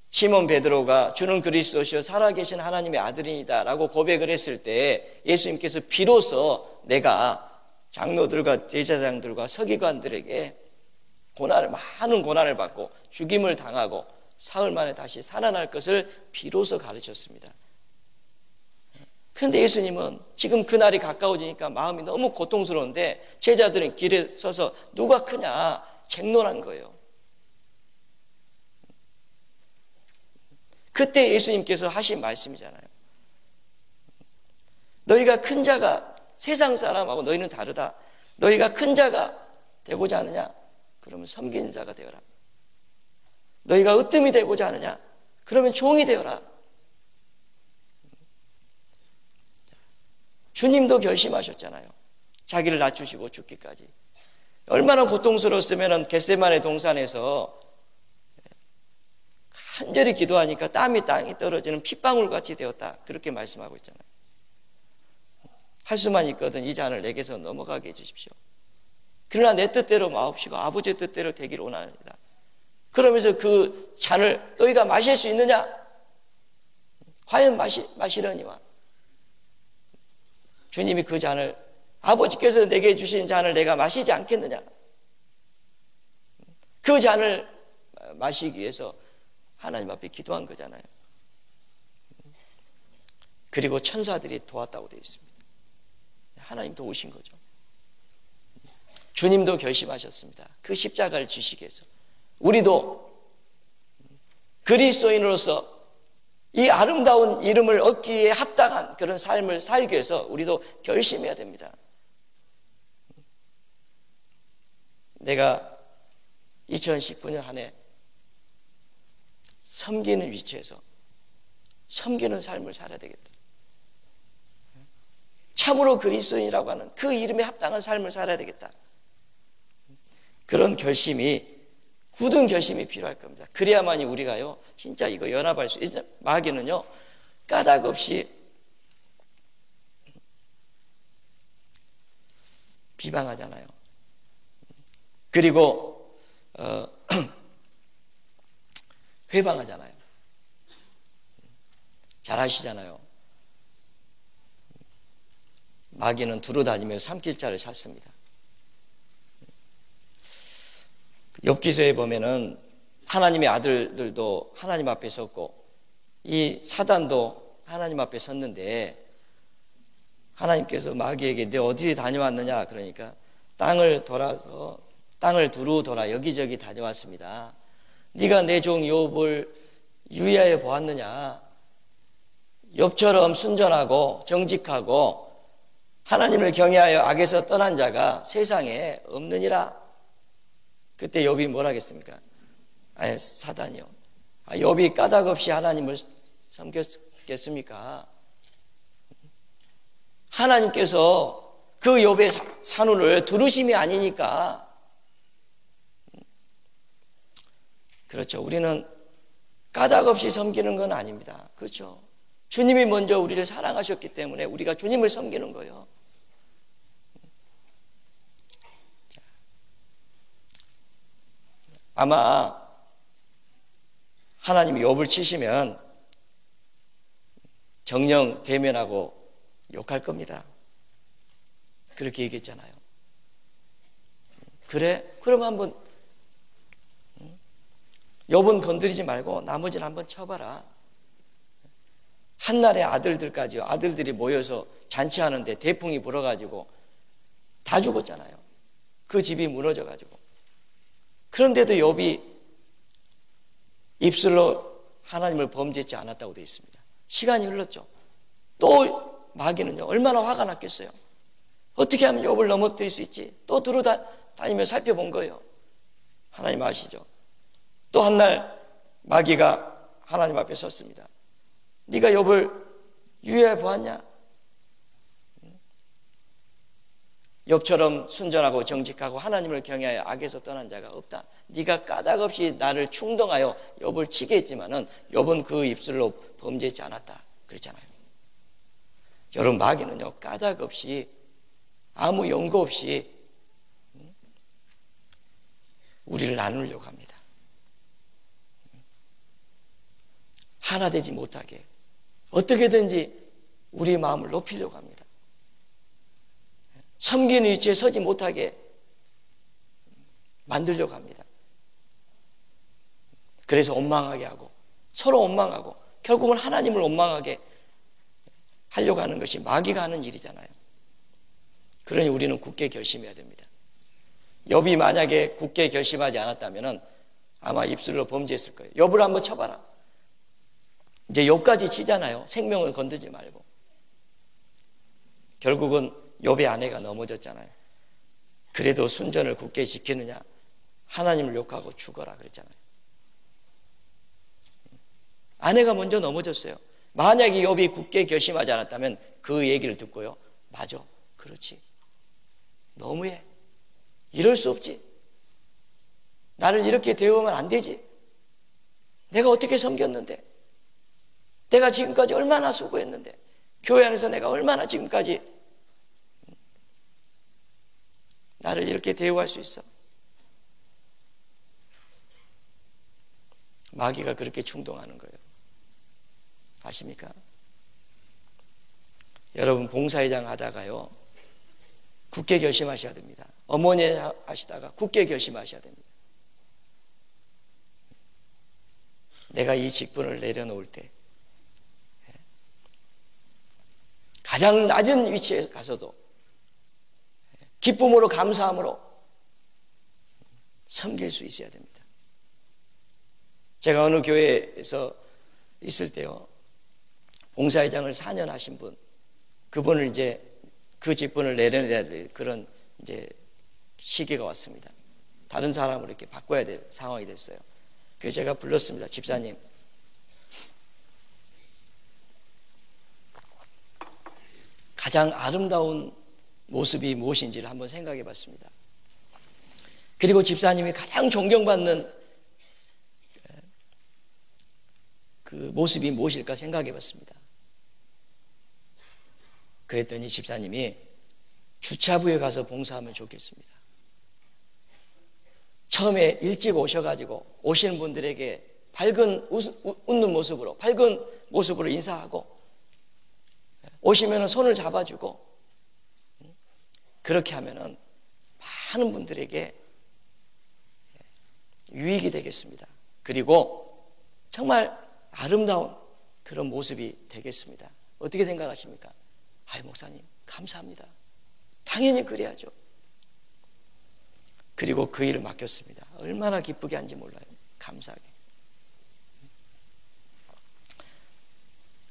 시몬 베드로가 주는 그리스도시요 살아계신 하나님의 아들이다 라고 고백을 했을 때 예수님께서 비로소 내가 장로들과 제사장들과 서기관들에게 많은 고난을 받고 죽임을 당하고 사흘 만에 다시 살아날 것을 비로소 가르쳤습니다. 그런데 예수님은 지금 그날이 가까워지니까 마음이 너무 고통스러운데 제자들은 길에 서서 누가 크냐 쟁론한 거예요. 그때 예수님께서 하신 말씀이잖아요. 너희가 큰 자가, 세상 사람하고 너희는 다르다. 너희가 큰 자가 되고자 하느냐? 그러면 섬기는 자가 되어라. 너희가 으뜸이 되고자 하느냐? 그러면 종이 되어라. 주님도 결심하셨잖아요. 자기를 낮추시고 죽기까지. 얼마나 고통스러웠으면 겟세마네 동산에서 간절히 기도하니까 땀이 땅이 떨어지는 핏방울같이 되었다. 그렇게 말씀하고 있잖아요. 할 수만 있거든 이 잔을 내게서 넘어가게 해주십시오. 그러나 내 뜻대로 마옵시고 아버지의 뜻대로 되기를 원합니다. 그러면서 그 잔을 너희가 마실 수 있느냐? 과연 마시려니와. 주님이 그 잔을, 아버지께서 내게 주신 잔을 내가 마시지 않겠느냐? 그 잔을 마시기 위해서 하나님 앞에 기도한 거잖아요. 그리고 천사들이 도왔다고 되어 있습니다. 하나님 도우신 거죠. 주님도 결심하셨습니다. 그 십자가를 지시기 위해서. 우리도 그리스도인으로서 이 아름다운 이름을 얻기에 합당한 그런 삶을 살기 위해서 우리도 결심해야 됩니다. 내가 2019년 한 해 섬기는 위치에서 섬기는 삶을 살아야 되겠다. 참으로 그리스도인이라고 하는 그 이름에 합당한 삶을 살아야 되겠다. 그런 결심이, 굳은 결심이 필요할 겁니다. 그래야만이 우리가요 진짜 이거 연합할 수 있어요. 마귀는요 까닭 없이 비방하잖아요. 그리고 회방하잖아요. 잘 아시잖아요. 마귀는 두루 다니면서 삼킬자를 찾습니다. 욥기서에 보면은 하나님의 아들들도 하나님 앞에 섰고 이 사단도 하나님 앞에 섰는데 하나님께서 마귀에게 내 어디 다녀왔느냐 그러니까 땅을 두루 돌아 여기저기 다녀왔습니다. 네가 내 종 욥을 유의하여 보았느냐? 욥처럼 순전하고 정직하고 하나님을 경외하여 악에서 떠난 자가 세상에 없느니라. 그때 욥이 뭘 하겠습니까? 사단이요. 욥이 까닭 없이 하나님을 섬겼겠습니까? 하나님께서 그 욥의 산후를 두루심이 아니니까. 그렇죠. 우리는 까닭 없이 섬기는 건 아닙니다. 그렇죠. 주님이 먼저 우리를 사랑하셨기 때문에 우리가 주님을 섬기는 거예요. 아마 하나님이 욥을 치시면 정령 대면하고 욕할 겁니다. 그렇게 얘기했잖아요. 그래? 그럼 한번 욥은 건드리지 말고 나머지는 한번 쳐봐라. 한날에 아들들이 모여서 잔치하는데 대풍이 불어가지고 다 죽었잖아요. 그 집이 무너져가지고. 그런데도 욥이 입술로 하나님을 범죄치 않았다고 되어 있습니다. 시간이 흘렀죠. 또 마귀는요 얼마나 화가 났겠어요. 어떻게 하면 욥을 넘어뜨릴 수 있지? 또 다니며 살펴본 거예요. 하나님 아시죠? 또 한 날 마귀가 하나님 앞에 섰습니다. 네가 욥을 유의해 보았냐? 욥처럼 순전하고 정직하고 하나님을 경외하여 악에서 떠난 자가 없다. 네가 까닭 없이 나를 충동하여 욥을 치게 했지만은 욥은 그 입술로 범죄하지 않았다. 그랬잖아요. 여러분 마귀는요 까닭 없이 아무 연고 없이 우리를 나누려고 합니다. 하나 되지 못하게 어떻게든지 우리의 마음을 높이려고 합니다. 섬기는 위치에 서지 못하게 만들려고 합니다. 그래서 원망하게 하고 서로 원망하고 결국은 하나님을 원망하게 하려고 하는 것이 마귀가 하는 일이잖아요. 그러니 우리는 굳게 결심해야 됩니다. 욥이 만약에 굳게 결심하지 않았다면 아마 입술로 범죄했을 거예요. 욥을 한번 쳐봐라. 이제 욥까지 치잖아요. 생명을 건드지 말고. 결국은 욥의 아내가 넘어졌잖아요. 그래도 순전을 굳게 지키느냐? 하나님을 욕하고 죽어라 그랬잖아요. 아내가 먼저 넘어졌어요. 만약에 욥이 굳게 결심하지 않았다면 그 얘기를 듣고요, 맞아, 그렇지, 너무해, 이럴 수 없지, 나를 이렇게 대우하면 안 되지, 내가 어떻게 섬겼는데, 내가 지금까지 얼마나 수고했는데, 교회 안에서 내가 얼마나 지금까지 나를 이렇게 대우할 수 있어. 마귀가 그렇게 충동하는 거예요. 아십니까? 여러분, 봉사회장 하다가요, 굳게 결심하셔야 됩니다. 어머니 하시다가 굳게 결심하셔야 됩니다. 내가 이 직분을 내려놓을 때 가장 낮은 위치에 가서도 기쁨으로, 감사함으로 섬길 수 있어야 됩니다. 제가 어느 교회에서 있을 때요, 봉사회장을 4년 하신 분, 그분을 이제 그 직분을 내려내야 될 그런 이제 시기가 왔습니다. 다른 사람으로 이렇게 바꿔야 될 상황이 됐어요. 그래서 제가 불렀습니다. 집사님, 가장 아름다운 모습이 무엇인지를 한번 생각해 봤습니다. 그리고 집사님이 가장 존경받는 그 모습이 무엇일까 생각해 봤습니다. 그랬더니 집사님이 주차부에 가서 봉사하면 좋겠습니다. 처음에 일찍 오셔가지고 오시는 분들에게 밝은 웃는 모습으로, 밝은 모습으로 인사하고, 오시면 손을 잡아주고, 그렇게 하면은 많은 분들에게 유익이 되겠습니다. 그리고 정말 아름다운 그런 모습이 되겠습니다. 어떻게 생각하십니까? 아이, 목사님, 감사합니다. 당연히 그래야죠. 그리고 그 일을 맡겼습니다. 얼마나 기쁘게 한지 몰라요. 감사하게.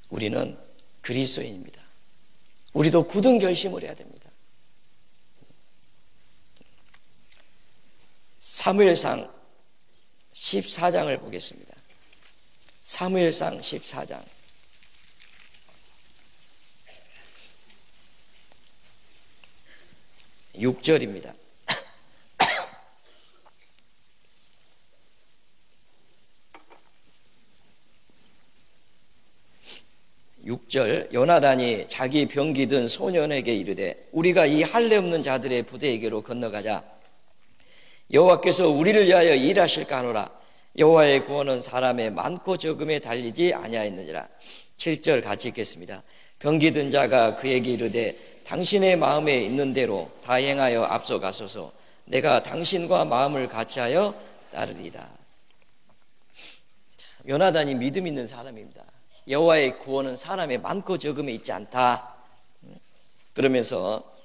우리는 그리스도인입니다. 우리도 굳은 결심을 해야 됩니다. 사무엘상 14장을 보겠습니다. 사무엘상 14장 6절입니다. 6절, 요나단이 자기 병기 든 소년에게 이르되 우리가 이 할례 없는 자들의 부대에게로 건너가자. 여호와께서 우리를 위하여 일하실까 하노라. 여호와의 구원은 사람의 많고 적음에 달리지 아니하였느니라. 7절 같이 읽겠습니다. 병기 든 자가 그에게 이르되 당신의 마음에 있는 대로 다 행하여 앞서가소서. 내가 당신과 마음을 같이하여 따르리이다. 요나단이 믿음 있는 사람입니다. 여호와의 구원은 사람의 많고 적음에 있지 않다. 그러면서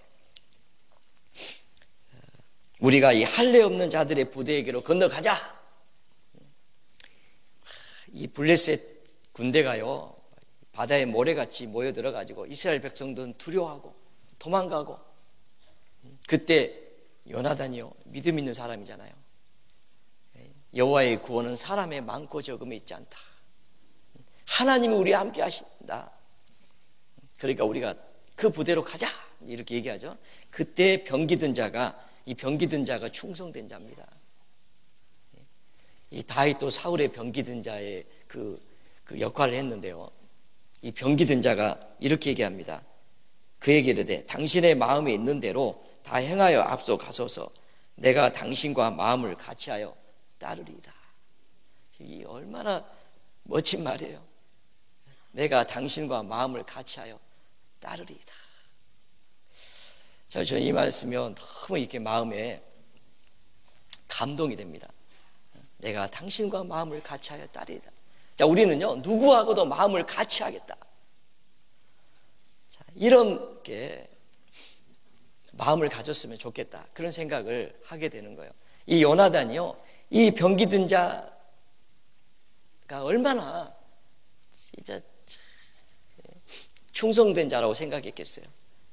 우리가 이 할례 없는 자들의 부대에게로 건너가자. 이 블레셋 군대가요, 바다에 모래같이 모여들어가지고 이스라엘 백성들은 두려워하고 도망가고, 그때 요나단이요, 믿음 있는 사람이잖아요. 여호와의 구원은 사람의 많고 적음에 있지 않다. 하나님이 우리와 함께 하신다. 그러니까 우리가 그 부대로 가자, 이렇게 얘기하죠. 그때 병기든 자가, 이 병기든 자가 충성된 자입니다. 이 다윗도 사울의 병기든 자의 그 역할을 했는데요, 이 병기든 자가 이렇게 얘기합니다. 그에게 이르되 당신의 마음에 있는 대로 다 행하여 앞서 가소서. 내가 당신과 마음을 같이하여 따르리이다. 이 얼마나 멋진 말이에요. 내가 당신과 마음을 같이하여 따르리이다. 자, 저는 이 말씀이면 너무 이렇게 마음에 감동이 됩니다. 내가 당신과 마음을 같이하여 따르리이다. 자, 우리는요, 누구하고도 마음을 같이 하겠다. 이렇게 마음을 가졌으면 좋겠다, 그런 생각을 하게 되는 거예요. 이 요나단이요, 이 병기든 자가 얼마나 진짜 충성된 자라고 생각했겠어요.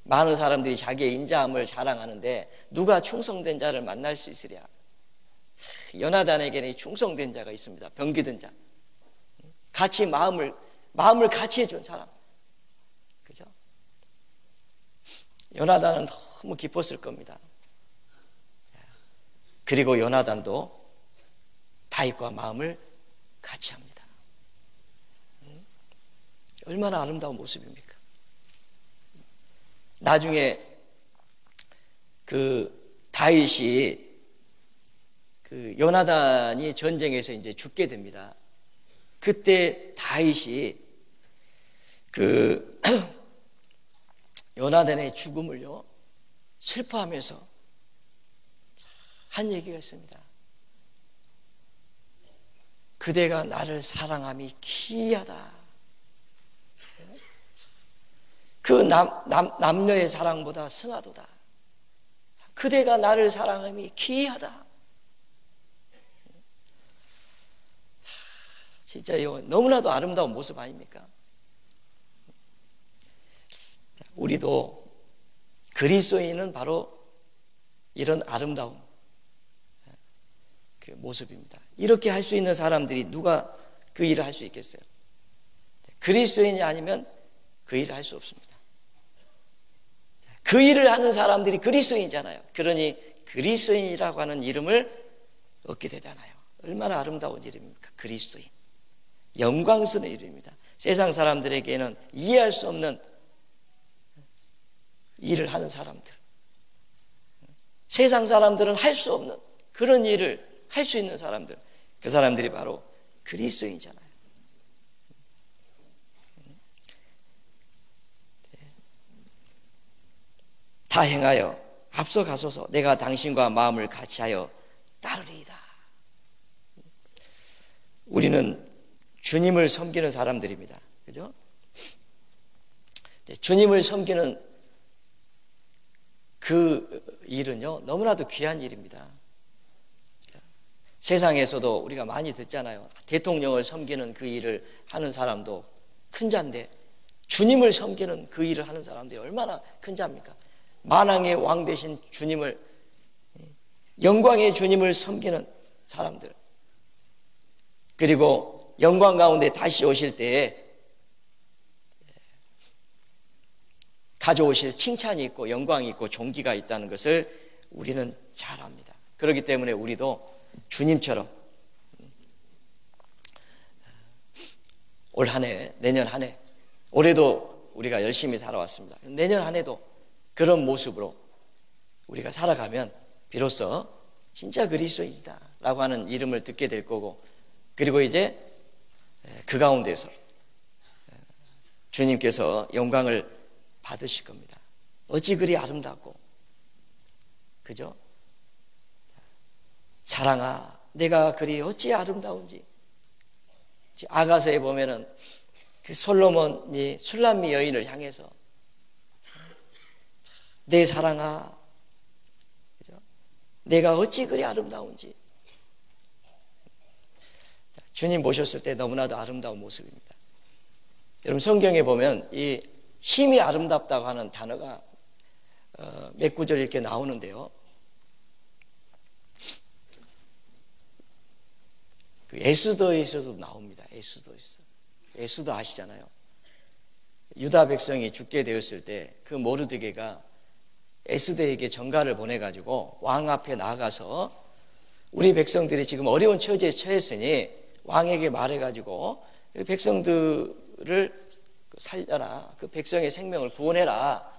많은 사람들이 자기의 인자함을 자랑하는데 누가 충성된 자를 만날 수 있으랴. 요나단에게는 이 충성된 자가 있습니다. 병기든 자, 같이 마음을 같이 해준 사람, 그죠? 요나단은 너무 기뻤을 겁니다. 그리고 요나단도 다윗과 마음을 같이 합니다. 얼마나 아름다운 모습입니까? 나중에 그 다윗이 그 요나단이 전쟁에서 이제 죽게 됩니다. 그때 다윗이 그 요나단의 죽음을요 슬퍼하면서 한 얘기가 있습니다. 그대가 나를 사랑함이 기이하다. 그 남녀의 사랑보다 승하도다. 그대가 나를 사랑함이 기이하다. 진짜 이거 너무나도 아름다운 모습 아닙니까? 우리도 그리스도인은 바로 이런 아름다운 그 모습입니다. 이렇게 할 수 있는 사람들이 누가 그 일을 할 수 있겠어요? 그리스도인이 아니면 그 일을 할 수 없습니다. 그 일을 하는 사람들이 그리스도인이잖아요. 그러니 그리스도인이라고 하는 이름을 얻게 되잖아요. 얼마나 아름다운 이름입니까? 그리스도인. 영광스러운 이름입니다. 세상 사람들에게는 이해할 수 없는 일을 하는 사람들, 세상 사람들은 할 수 없는 그런 일을 할 수 있는 사람들, 그 사람들이 바로 그리스도인이잖아요. 다 행하여 앞서가소서. 내가 당신과 마음을 같이하여 따르리이다. 우리는 주님을 섬기는 사람들입니다. 그죠? 주님을 섬기는 그 일은요 너무나도 귀한 일입니다. 세상에서도 우리가 많이 듣잖아요. 대통령을 섬기는 그 일을 하는 사람도 큰 자인데 주님을 섬기는 그 일을 하는 사람들이 얼마나 큰 자입니까? 만왕의 왕 되신 주님을, 영광의 주님을 섬기는 사람들, 그리고 영광 가운데 다시 오실 때에 가져오실 칭찬이 있고 영광이 있고 존귀가 있다는 것을 우리는 잘 압니다. 그렇기 때문에 우리도 주님처럼 올 한 해, 내년 한 해, 올해도 우리가 열심히 살아왔습니다. 내년 한 해도 그런 모습으로 우리가 살아가면 비로소 진짜 그리스도인이다 라고 하는 이름을 듣게 될 거고, 그리고 이제 그 가운데서 주님께서 영광을 받으실 겁니다. 어찌 그리 아름답고, 그죠? 사랑아 내가 그리 어찌 아름다운지. 아가서에 보면은 그 솔로몬이 술람미 여인을 향해서 내 사랑아, 그죠? 내가 어찌 그리 아름다운지. 주님 보셨을 때 너무나도 아름다운 모습입니다. 여러분 성경에 보면 이 심히 아름답다고 하는 단어가 몇 구절 이렇게 나오는데요. 그 에스더에서도 나옵니다. 에스더 아시잖아요. 유다 백성이 죽게 되었을 때 그 모르드게가 에스더에게 전가를 보내가지고 왕 앞에 나가서 우리 백성들이 지금 어려운 처지에 처했으니 왕에게 말해가지고 백성들을 살려라, 그 백성의 생명을 구원해라.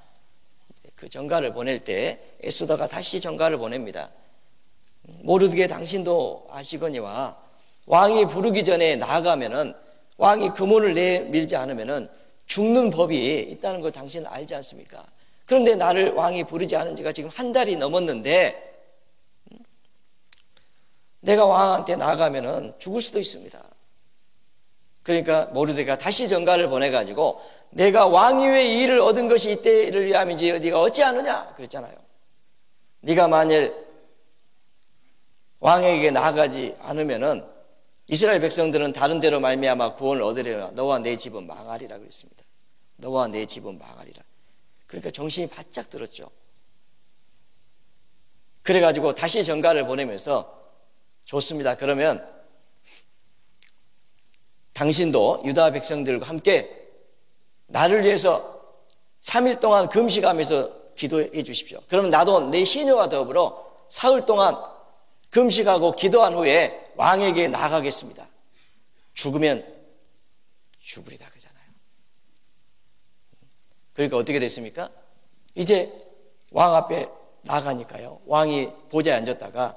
그 전가를 보낼 때 에스더가 다시 전가를 보냅니다. 모르드게 당신도 아시거니와 왕이 부르기 전에 나아가면은, 왕이 금혼을 내밀지 않으면은 죽는 법이 있다는 걸 당신은 알지 않습니까? 그런데 나를 왕이 부르지 않은 지가 지금 한 달이 넘었는데 내가 왕한테 나아가면은 죽을 수도 있습니다. 그러니까 모르드게가 다시 전가를 보내가지고 내가 왕위의 일을 얻은 것이 이때를 위함이지 네가 어찌하느냐 그랬잖아요. 네가 만일 왕에게 나아가지 않으면은 이스라엘 백성들은 다른 데로 말미암아 구원을 얻으려면 너와 내 집은 망하리라 그랬습니다. 너와 내 집은 망하리라. 그러니까 정신이 바짝 들었죠. 그래가지고 다시 전가를 보내면서 좋습니다. 그러면 당신도 유다 백성들과 함께 나를 위해서 3일 동안 금식하면서 기도해 주십시오. 그러면 나도 내 시녀와 더불어 사흘 동안 금식하고 기도한 후에 왕에게 나아가겠습니다. 죽으면 죽으리다 그러잖아요. 그러니까 어떻게 됐습니까? 이제 왕 앞에 나가니까요. 왕이 보좌에 앉았다가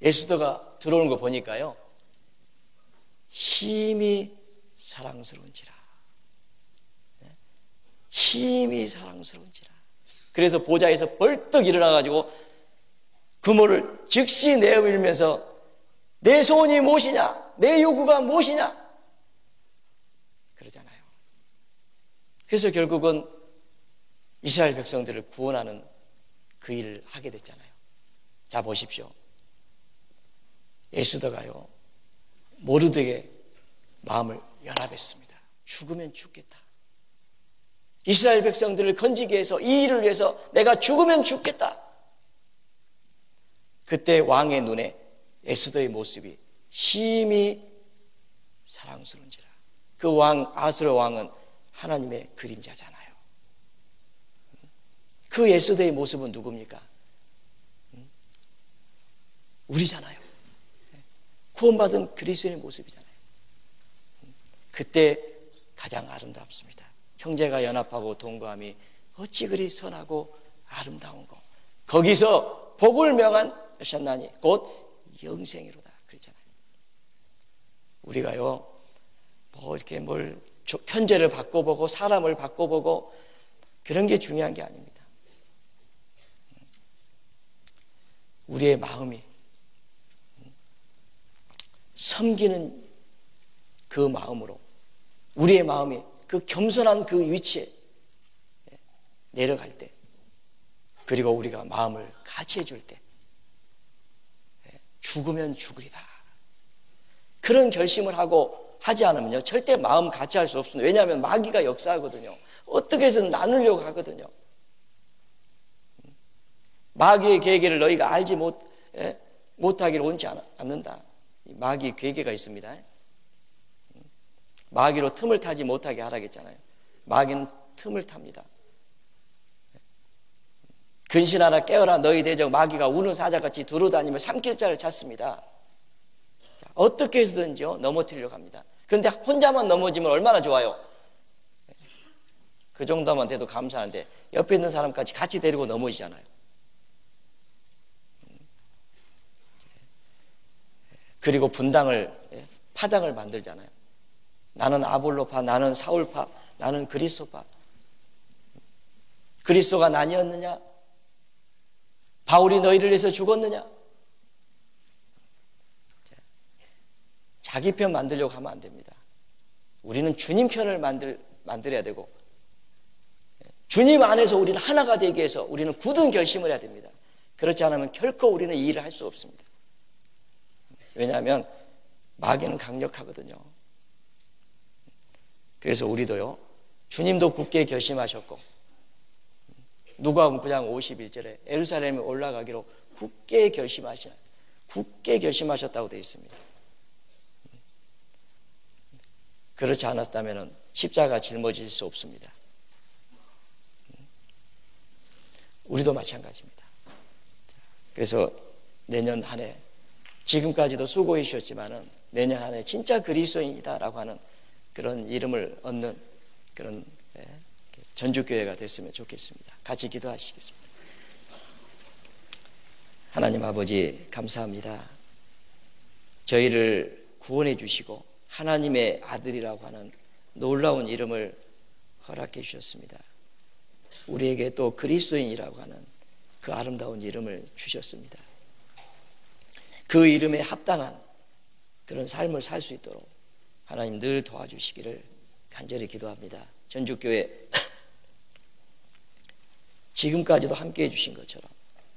에스더가 들어오는 거 보니까요. 심히 사랑스러운지라. 심히 사랑스러운지라. 그래서 보좌에서 벌떡 일어나가지고 그물을 즉시 내어밀면서 내 소원이 무엇이냐? 내 요구가 무엇이냐? 그러잖아요. 그래서 결국은 이스라엘 백성들을 구원하는 그 일을 하게 됐잖아요. 자 보십시오. 에스더가요 모르드에게 마음을 연합했습니다. 죽으면 죽겠다. 이스라엘 백성들을 건지기 위해서 이 일을 위해서 내가 죽으면 죽겠다. 그때 왕의 눈에 에스더의 모습이 심히 사랑스러운지라. 그 왕 아스로 왕은 하나님의 그림자잖아요. 그 에스더의 모습은 누굽니까? 우리잖아요. 구원받은 그리스도의 모습이잖아요. 그때 가장 아름답습니다. 형제가 연합하고 동거함이 어찌 그리 선하고 아름다운 거. 거기서 복을 명하셨나니 곧 영생이로다 그랬잖아요. 우리가요 뭐 이렇게 뭘 편제를 바꿔보고 사람을 바꿔보고 그런 게 중요한 게 아닙니다. 우리의 마음이 섬기는 그 마음으로 우리의 마음이 그 겸손한 그 위치에 내려갈 때, 그리고 우리가 마음을 같이 해줄 때 죽으면 죽으리다 그런 결심을 하고 하지 않으면요 절대 마음 같이 할 수 없습니다. 왜냐하면 마귀가 역사하거든요. 어떻게 해서든 나누려고 하거든요. 마귀의 계계를 너희가 알지 못하기를 원치 않는다. 마귀의 계계가 있습니다. 마귀로 틈을 타지 못하게 하라겠잖아요. 마귀는 틈을 탑니다. 근신하라 깨어라 너희 대적 마귀가 우는 사자같이 두루다니며 삼킬 자를 찾습니다. 어떻게 해서든지요 넘어뜨리려고 합니다. 그런데 혼자만 넘어지면 얼마나 좋아요. 그 정도만 돼도 감사한데 옆에 있는 사람까지 같이 데리고 넘어지잖아요. 그리고 파당을 만들잖아요. 나는 아볼로파, 나는 사울파, 나는 그리스도파. 그리스도가 나뉘었느냐? 바울이 너희를 위해서 죽었느냐? 자기 편 만들려고 하면 안 됩니다. 우리는 주님 편을 만들어야 되고 주님 안에서 우리는 하나가 되기 위해서 우리는 굳은 결심을 해야 됩니다. 그렇지 않으면 결코 우리는 이 일을 할 수 없습니다. 왜냐하면 마귀는 강력하거든요. 그래서 우리도요 주님도 굳게 결심하셨고 누가복음 9장 51절에 예루살렘에 올라가기로 굳게 결심하셨다고 되어 있습니다. 그렇지 않았다면 십자가 짊어질 수 없습니다. 우리도 마찬가지입니다. 그래서 내년 한 해 지금까지도 수고해 주셨지만은 내년 한 해 진짜 그리스도인이다라고 하는 그런 이름을 얻는 그런 전주교회가 됐으면 좋겠습니다. 같이 기도하시겠습니다. 하나님 아버지 감사합니다. 저희를 구원해 주시고 하나님의 아들이라고 하는 놀라운 이름을 허락해 주셨습니다. 우리에게 또 그리스도인이라고 하는 그 아름다운 이름을 주셨습니다. 그 이름에 합당한 그런 삶을 살 수 있도록 하나님 늘 도와주시기를 간절히 기도합니다. 전주교회 지금까지도 함께해 주신 것처럼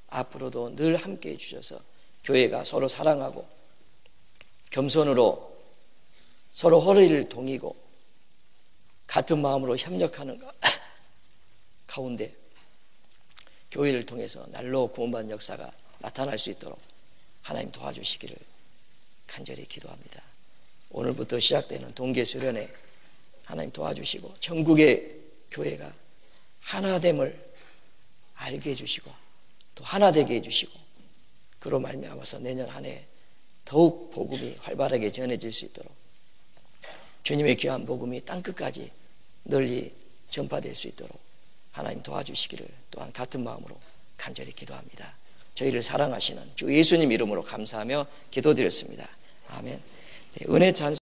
앞으로도 늘 함께해 주셔서 교회가 서로 사랑하고 겸손으로 서로 허리를 동이고 같은 마음으로 협력하는 가운데 교회를 통해서 날로 구원받는 역사가 나타날 수 있도록 하나님 도와주시기를 간절히 기도합니다. 오늘부터 시작되는 동계수련회 하나님 도와주시고 전국의 교회가 하나됨을 알게 해주시고 또 하나 되게 해주시고 그로 말미암아서 내년 한 해 더욱 복음이 활발하게 전해질 수 있도록 주님의 귀한 복음이 땅끝까지 널리 전파될 수 있도록 하나님 도와주시기를 또한 같은 마음으로 간절히 기도합니다. 저희를 사랑하시는 주 예수님 이름으로 감사하며 기도드렸습니다. 아멘. 네, 은혜 찬송